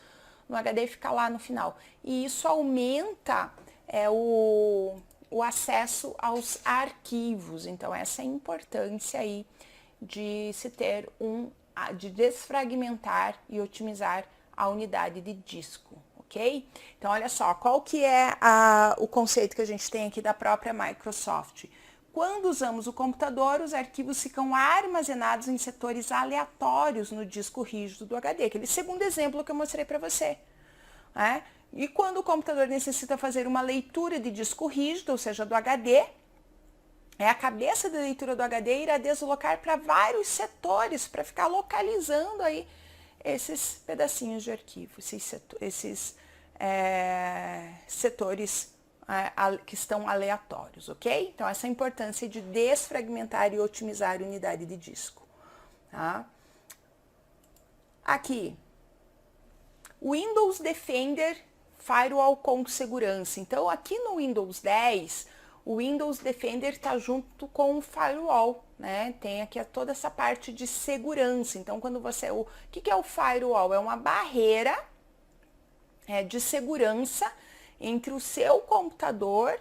no HD, fica lá no final. E isso aumenta o o acesso aos arquivos. Então, essa é a importância aí de se ter de desfragmentar e otimizar a unidade de disco, ok? Então, olha só, qual que é o conceito que a gente tem aqui da própria Microsoft? Quando usamos o computador, os arquivos ficam armazenados em setores aleatórios no disco rígido do HD, aquele segundo exemplo que eu mostrei para você. Né? E quando o computador necessita fazer uma leitura de disco rígido, ou seja, do HD, a cabeça de leitura do HD irá deslocar para vários setores para ficar localizando aí esses pedacinhos de arquivo, esses setores que estão aleatórios, ok? Então, essa é a importância de desfragmentar e otimizar a unidade de disco. Tá? Aqui, o Windows Defender Firewall com segurança. Então, aqui no Windows 10, o Windows Defender está junto com o Firewall, né? Tem aqui toda essa parte de segurança. Então, quando você... O que é o Firewall? É uma barreira de segurança entre o seu computador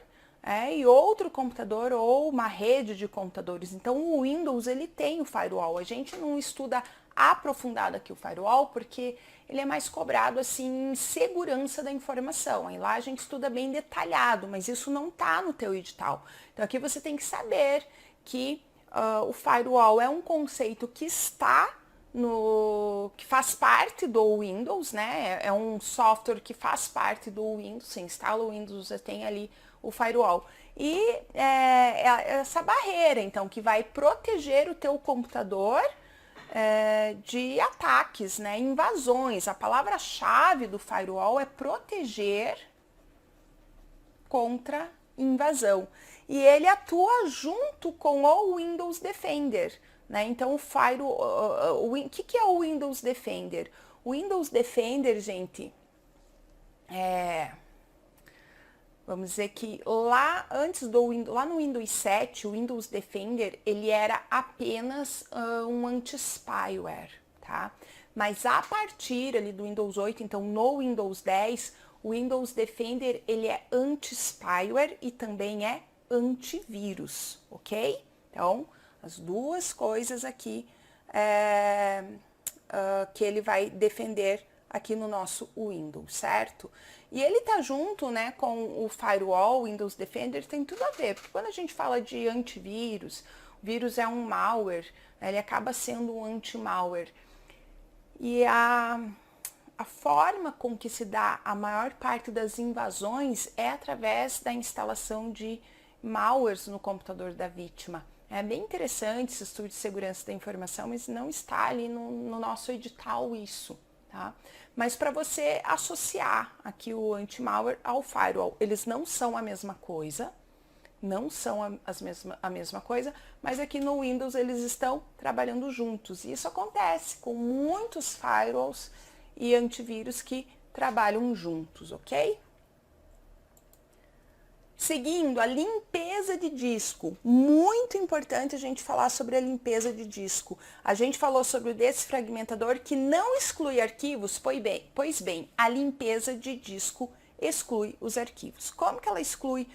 e outro computador ou uma rede de computadores. Então, o Windows, ele tem o Firewall. A gente não estuda aprofundado aqui o Firewall, porque ele é mais cobrado assim em segurança da informação. Aí lá a gente estuda bem detalhado, mas isso não está no teu edital. Então aqui você tem que saber que o Firewall é um conceito que que faz parte do Windows, né? É um software que faz parte do Windows. Você instala o Windows, você tem ali o Firewall. E essa barreira, então, que vai proteger o teu computador de ataques, né, invasões. A palavra-chave do Firewall é proteger contra invasão. E ele atua junto com o Windows Defender. Né? Então, o que é o Windows Defender? O Windows Defender, gente, vamos dizer que lá no Windows 7, o Windows Defender, ele era apenas um anti-spyware, tá? Mas a partir ali do Windows 8, então no Windows 10, o Windows Defender, ele é anti-spyware e também é antivírus, ok? Então, as duas coisas aqui que ele vai defender aqui no nosso Windows, certo? E ele tá junto, né, com o Firewall, Windows Defender, tem tudo a ver, porque quando a gente fala de antivírus, o vírus é um malware, né, ele acaba sendo um anti-malware. E a forma com que se dá a maior parte das invasões é através da instalação de malwares no computador da vítima. É bem interessante esse estudo de segurança da informação, mas não está ali no nosso edital isso, tá? Mas para você associar aqui o anti-malware ao firewall, eles não são a mesma coisa, a mesma coisa, mas aqui no Windows eles estão trabalhando juntos. E isso acontece com muitos firewalls e antivírus que trabalham juntos, ok? Seguindo, a limpeza de disco. Muito importante a gente falar sobre a limpeza de disco. A gente falou sobre o desfragmentador que não exclui arquivos, pois bem, a limpeza de disco exclui os arquivos. Como que ela exclui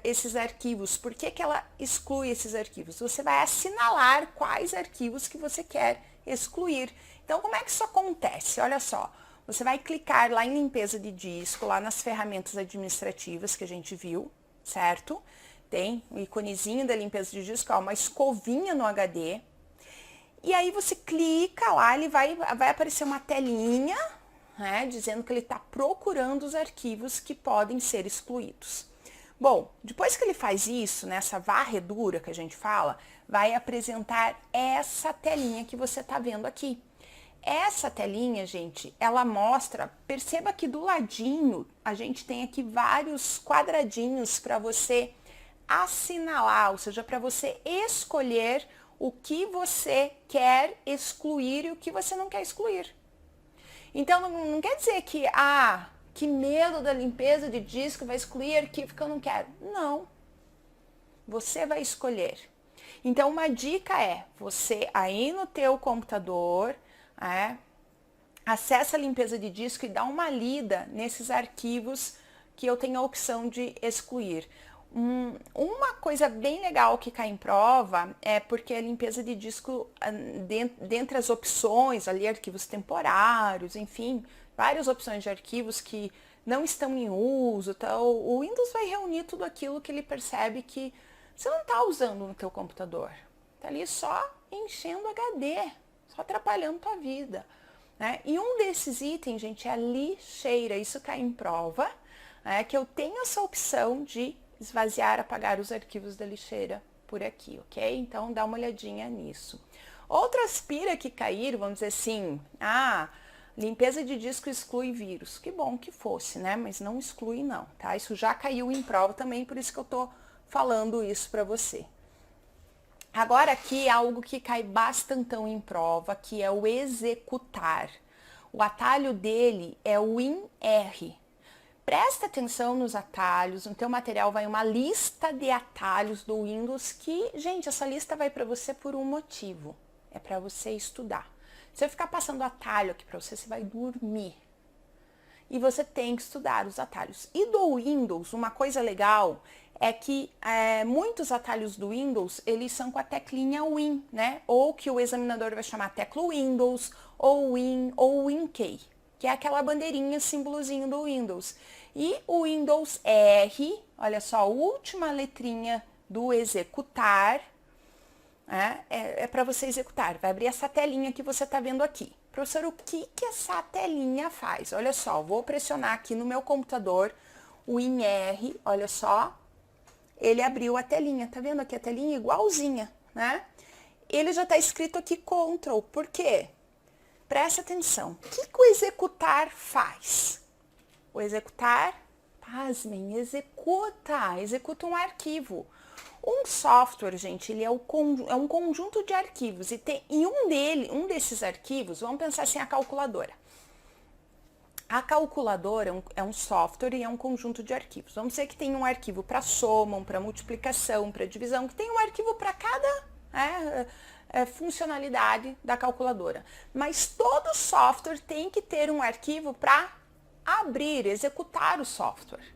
esses arquivos? Por que ela exclui esses arquivos? Você vai assinalar quais arquivos que você quer excluir. Então, como é que isso acontece? Olha só. Você vai clicar lá em limpeza de disco, lá nas ferramentas administrativas que a gente viu, certo? Tem o iconezinho da limpeza de disco, ó, uma escovinha no HD. E aí você clica lá, ele vai aparecer uma telinha, né, dizendo que ele está procurando os arquivos que podem ser excluídos. Bom, depois que ele faz isso, nessa varredura que a gente fala, vai apresentar essa telinha que você está vendo aqui. Essa telinha, gente, ela mostra, perceba que do ladinho a gente tem aqui vários quadradinhos para você assinalar, ou seja, para você escolher o que você quer excluir e o que você não quer excluir. Então, não quer dizer que medo da limpeza de disco, vai excluir arquivo que eu não quero. Não. Você vai escolher. Então, uma dica é, você aí no teu computador, acessa a limpeza de disco e dá uma lida nesses arquivos que eu tenho a opção de excluir. Uma coisa bem legal que cai em prova é porque a limpeza de disco, dentre as opções ali, arquivos temporários, enfim, várias opções de arquivos que não estão em uso, então, o Windows vai reunir tudo aquilo que ele percebe que você não está usando no teu computador. Está ali só enchendo HD, só atrapalhando tua vida. Né? E um desses itens, gente, é a lixeira. Isso cai em prova, que eu tenho essa opção de esvaziar, apagar os arquivos da lixeira por aqui, ok? Então, dá uma olhadinha nisso. Outras pira que caíram, vamos dizer assim, limpeza de disco exclui vírus. Que bom que fosse, né? Mas não exclui não, tá? Isso já caiu em prova também, por isso que eu tô falando isso para você. Agora aqui, algo que cai bastantão em prova, que é o executar. O atalho dele é o WinR. Presta atenção nos atalhos, no teu material vai uma lista de atalhos do Windows que, gente, essa lista vai para você por um motivo, é para você estudar. Se eu ficar passando atalho aqui para você, você vai dormir. E você tem que estudar os atalhos. E do Windows, uma coisa legal é que muitos atalhos do Windows, eles são com a teclinha Win, né? Ou que o examinador vai chamar tecla Windows, ou Win, ou WinKey, que é aquela bandeirinha, símbolozinho do Windows. E o Windows R, olha só, a última letrinha do executar, é para você executar. Vai abrir essa telinha que você está vendo aqui. Professor, o que essa telinha faz? Olha só, vou pressionar aqui no meu computador, o WinR, olha só, ele abriu a telinha, tá vendo aqui a telinha igualzinha, né? Ele já está escrito aqui Ctrl, por quê? Presta atenção, o que o executar faz? O executar, pasmem, executa um arquivo. Um software, gente, ele é um conjunto de arquivos e um desses arquivos, vamos pensar assim, a calculadora. A calculadora é um software e é um conjunto de arquivos. Vamos dizer que tem um arquivo para soma, um para multiplicação, para divisão, que tem um arquivo para cada funcionalidade da calculadora. Mas todo software tem que ter um arquivo para abrir, executar o software,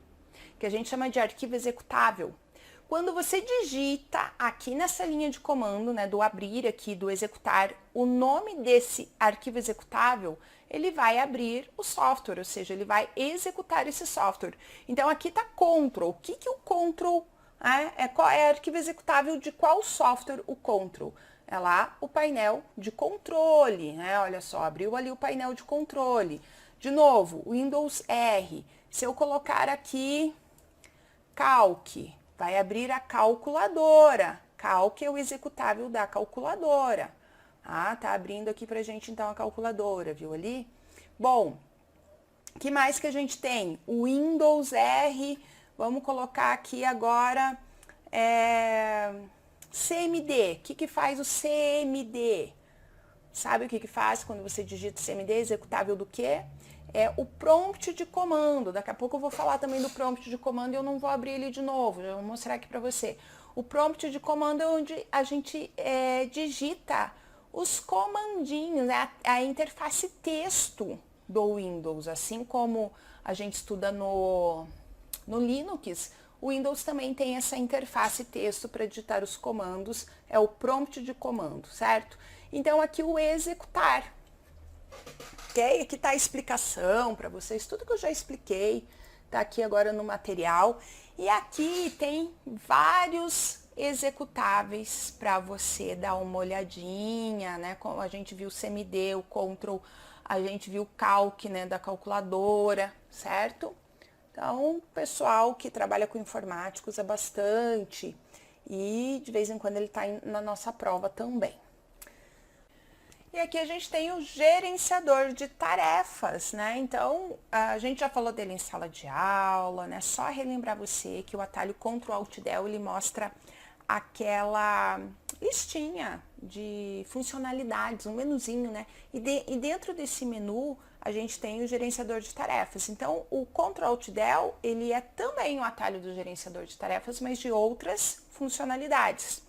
que a gente chama de arquivo executável. Quando você digita aqui nessa linha de comando, né, do abrir aqui, do executar, o nome desse arquivo executável, ele vai abrir o software, ou seja, ele vai executar esse software. Então aqui está Ctrl. O que o Ctrl qual é arquivo executável de qual software o Ctrl? É lá o painel de controle, né? Olha só, abriu ali o painel de controle. De novo, Windows R. Se eu colocar aqui Calc, vai abrir a calculadora. Calc é o executável da calculadora. Tá abrindo aqui pra gente então a calculadora, viu ali? Bom, que mais que a gente tem? O Windows R, vamos colocar aqui agora CMD. O que faz o CMD? Sabe o que faz quando você digita CMD? Executável do quê? É o prompt de comando. Daqui a pouco eu vou falar também do prompt de comando e eu não vou abrir ele de novo, eu vou mostrar aqui para você. O prompt de comando é onde a gente digita os comandinhos, né? A interface texto do Windows, assim como a gente estuda no Linux, o Windows também tem essa interface texto para digitar os comandos, é o prompt de comando, certo? Então aqui o executar. Ok? Aqui está a explicação para vocês, tudo que eu já expliquei, está aqui agora no material. E aqui tem vários executáveis para você dar uma olhadinha, né? Como a gente viu o CMD, o Ctrl, a gente viu o Calc, né, da calculadora, certo? Então, o pessoal que trabalha com informática usa bastante e de vez em quando ele está na nossa prova também. E aqui a gente tem o gerenciador de tarefas, né? Então, a gente já falou dele em sala de aula, né? Só relembrar você que o atalho Ctrl Alt Del, ele mostra aquela listinha de funcionalidades, um menuzinho, né? E dentro desse menu, a gente tem o gerenciador de tarefas. Então, o Ctrl Alt Del, ele é também um atalho do gerenciador de tarefas, mas de outras funcionalidades,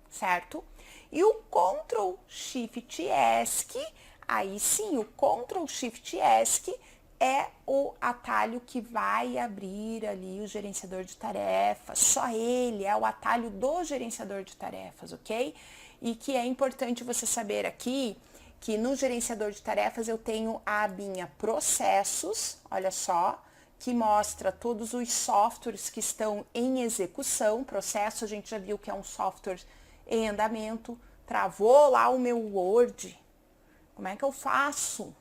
certo? E o Ctrl Shift ESC, aí sim, o Ctrl Shift ESC é o atalho que vai abrir ali o gerenciador de tarefas. Só ele é o atalho do gerenciador de tarefas, ok? E que é importante você saber aqui que no gerenciador de tarefas eu tenho a abinha processos, olha só, que mostra todos os softwares que estão em execução. Processo, a gente já viu que é um software em andamento. Travou lá o meu Word. Como é que eu faço?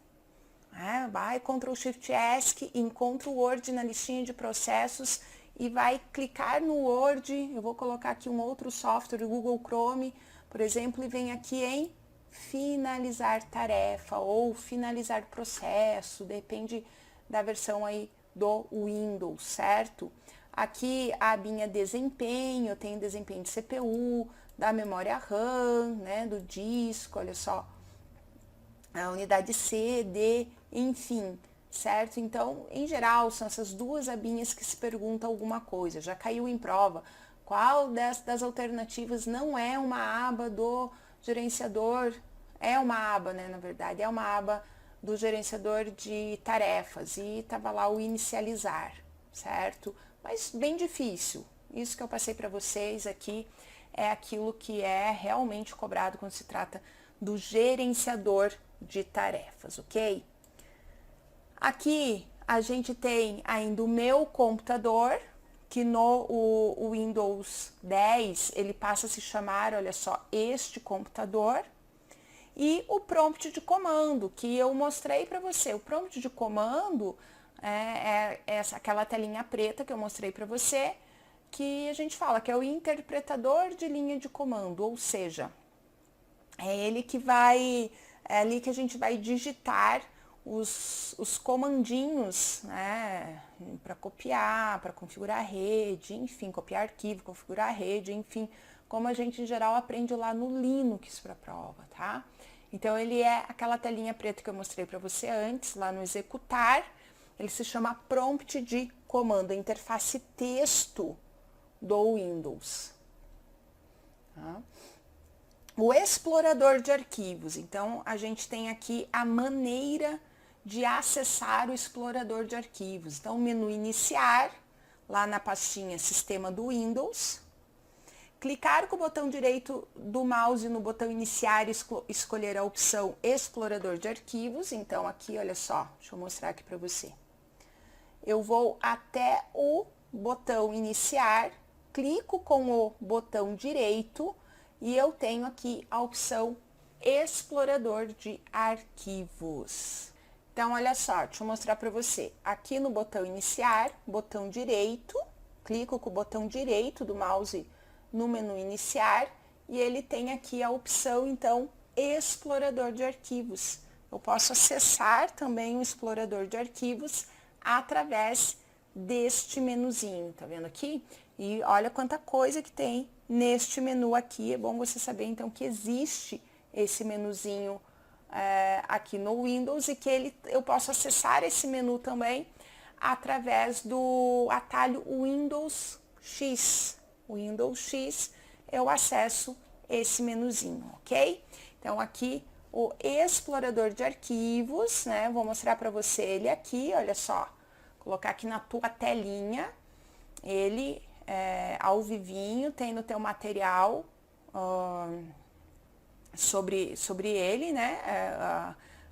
Vai Ctrl Shift ESC, encontra o Word na listinha de processos e vai clicar no Word. Eu vou colocar aqui um outro software, o Google Chrome, por exemplo, e vem aqui em finalizar tarefa ou finalizar processo, depende da versão aí do Windows, certo? Aqui a abinha desempenho, eu tenho desempenho de CPU, da memória RAM, né, do disco, olha só, a unidade C, D, enfim, certo? Então, em geral, são essas duas abinhas que se pergunta alguma coisa. Já caiu em prova. Qual das alternativas não é uma aba do gerenciador? É uma aba, né, na verdade, é uma aba do gerenciador de tarefas e estava lá o inicializar, certo? Mas bem difícil. Isso que eu passei para vocês aqui é aquilo que é realmente cobrado quando se trata do gerenciador de tarefas, ok? Aqui a gente tem ainda o meu computador, que no o Windows 10 ele passa a se chamar, olha só, este computador. E o prompt de comando, que eu mostrei para você. O prompt de comando é aquela telinha preta que eu mostrei para você, que a gente fala que é o interpretador de linha de comando, ou seja, é ali que a gente vai digitar os comandinhos, né, para copiar, para configurar a rede, enfim, copiar arquivo, configurar a rede, enfim, como a gente em geral aprende lá no Linux para prova, tá? Então ele é aquela telinha preta que eu mostrei para você antes, lá no executar, ele se chama prompt de comando, a interface texto do Windows. Tá? O explorador de arquivos, então a gente tem aqui a maneira de acessar o explorador de arquivos. Então, menu iniciar, lá na pastinha sistema do Windows, clicar com o botão direito do mouse no botão iniciar e escolher a opção explorador de arquivos. Então, aqui, olha só, deixa eu mostrar aqui para você. Eu vou até o botão iniciar, clico com o botão direito e eu tenho aqui a opção explorador de arquivos. Então, olha só, deixa eu mostrar para você. Aqui no botão iniciar, botão direito, clico com o botão direito do mouse no menu iniciar e ele tem aqui a opção, então, explorador de arquivos. Eu posso acessar também o explorador de arquivos através deste menuzinho, tá vendo aqui? E olha quanta coisa que tem neste menu aqui. É bom você saber, então, que existe esse menuzinho aqui no Windows e que eu posso acessar esse menu também através do atalho Windows X. Windows X, eu acesso esse menuzinho, ok? Então, aqui o explorador de arquivos, né? Vou mostrar para você ele aqui, olha só. Colocar aqui na tua telinha, ele ao vivinho, tem no teu material sobre ele, né?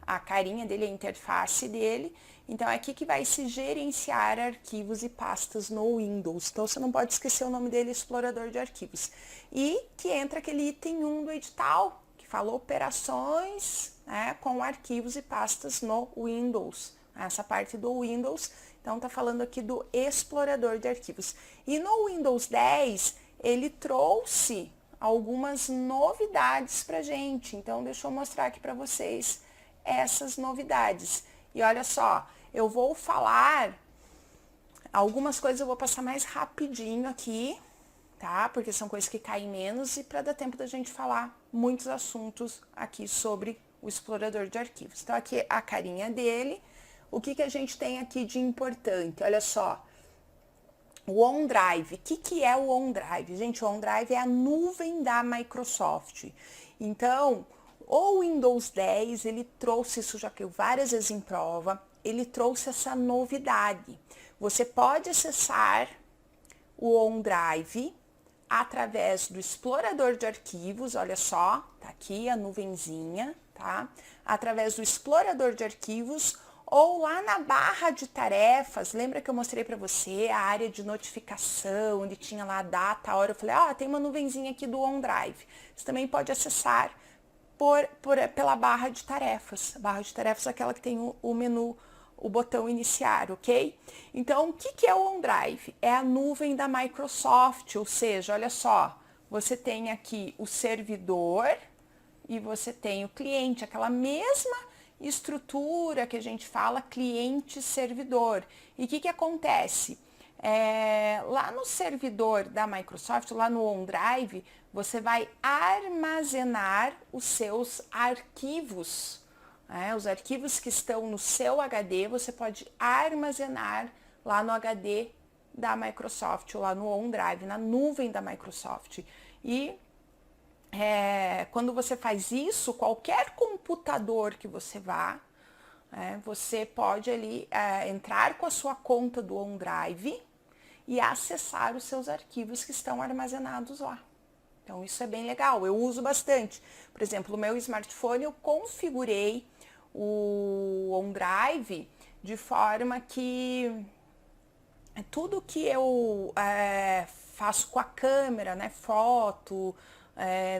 A carinha dele, a interface dele. Então, é aqui que vai se gerenciar arquivos e pastas no Windows. Então, você não pode esquecer o nome dele, explorador de arquivos. E que entra aquele item 1 do edital, que fala operações, né, com arquivos e pastas no Windows. Essa parte do Windows, então tá falando aqui do explorador de arquivos. E no Windows 10, ele trouxe algumas novidades pra gente. Então, deixa eu mostrar aqui para vocês essas novidades. E olha só, eu vou falar algumas coisas, eu vou passar mais rapidinho aqui, tá? Porque são coisas que caem menos e para dar tempo da gente falar muitos assuntos aqui sobre o explorador de arquivos. Então, aqui a carinha dele. O que a gente tem aqui de importante? Olha só, o OneDrive. O que é o OneDrive? Gente, o OneDrive é a nuvem da Microsoft. Então, o Windows 10, ele trouxe, isso já caiu várias vezes em prova, ele trouxe essa novidade. Você pode acessar o OneDrive através do explorador de arquivos, olha só, tá aqui a nuvenzinha, tá? Através do explorador de arquivos ou lá na barra de tarefas, lembra que eu mostrei para você a área de notificação, onde tinha lá a data, a hora, eu falei, tem uma nuvenzinha aqui do OneDrive. Você também pode acessar pela barra de tarefas. A barra de tarefas é aquela que tem o menu, o botão iniciar, ok? Então, o que é o OneDrive? É a nuvem da Microsoft, ou seja, olha só, você tem aqui o servidor e você tem o cliente, aquela mesma estrutura que a gente fala cliente-servidor. E o que acontece? Lá no servidor da Microsoft, lá no OneDrive, você vai armazenar os seus arquivos. Os arquivos que estão no seu HD, você pode armazenar lá no HD da Microsoft, ou lá no OneDrive, na nuvem da Microsoft. E quando você faz isso, qualquer computador que você vá, você pode ali entrar com a sua conta do OneDrive e acessar os seus arquivos que estão armazenados lá. Então, isso é bem legal, eu uso bastante. Por exemplo, no meu smartphone eu configurei o OneDrive de forma que tudo que eu faço com a câmera, né, foto,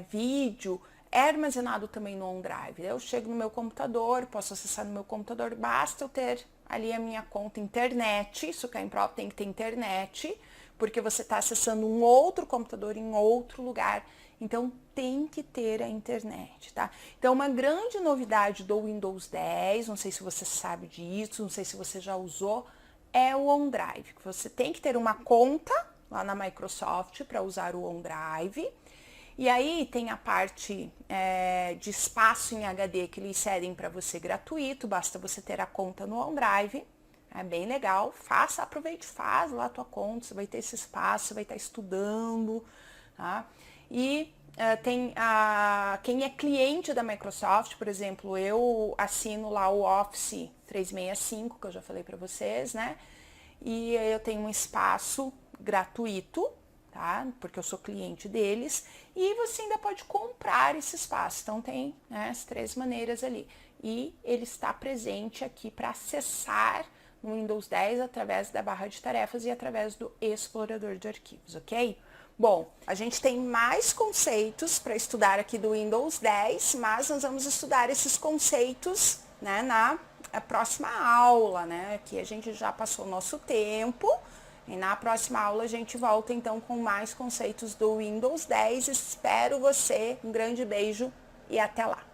vídeo, é armazenado também no OneDrive. Eu chego no meu computador, posso acessar no meu computador, basta eu ter ali a minha conta internet, isso que é em prova tem que ter internet, porque você está acessando um outro computador em outro lugar, então tem que ter a internet, tá? Então uma grande novidade do Windows 10, não sei se você sabe disso, não sei se você já usou, é o OneDrive. Você tem que ter uma conta lá na Microsoft para usar o OneDrive. E aí tem a parte de espaço em HD que eles cedem para você gratuito, basta você ter a conta no OneDrive, é bem legal, aproveite, faz lá a tua conta, você vai ter esse espaço, você vai estar estudando, tá? E quem é cliente da Microsoft, por exemplo, eu assino lá o Office 365, que eu já falei para vocês, né? E eu tenho um espaço gratuito, tá? Porque eu sou cliente deles, e você ainda pode comprar esse espaço. Então tem as 3 maneiras ali. E ele está presente aqui para acessar no Windows 10 através da barra de tarefas e através do explorador de arquivos, ok? Bom, a gente tem mais conceitos para estudar aqui do Windows 10, mas nós vamos estudar esses conceitos, né, na próxima aula, né? Aqui a gente já passou o nosso tempo. E na próxima aula a gente volta então com mais conceitos do Windows 10. Espero você. Um grande beijo e até lá.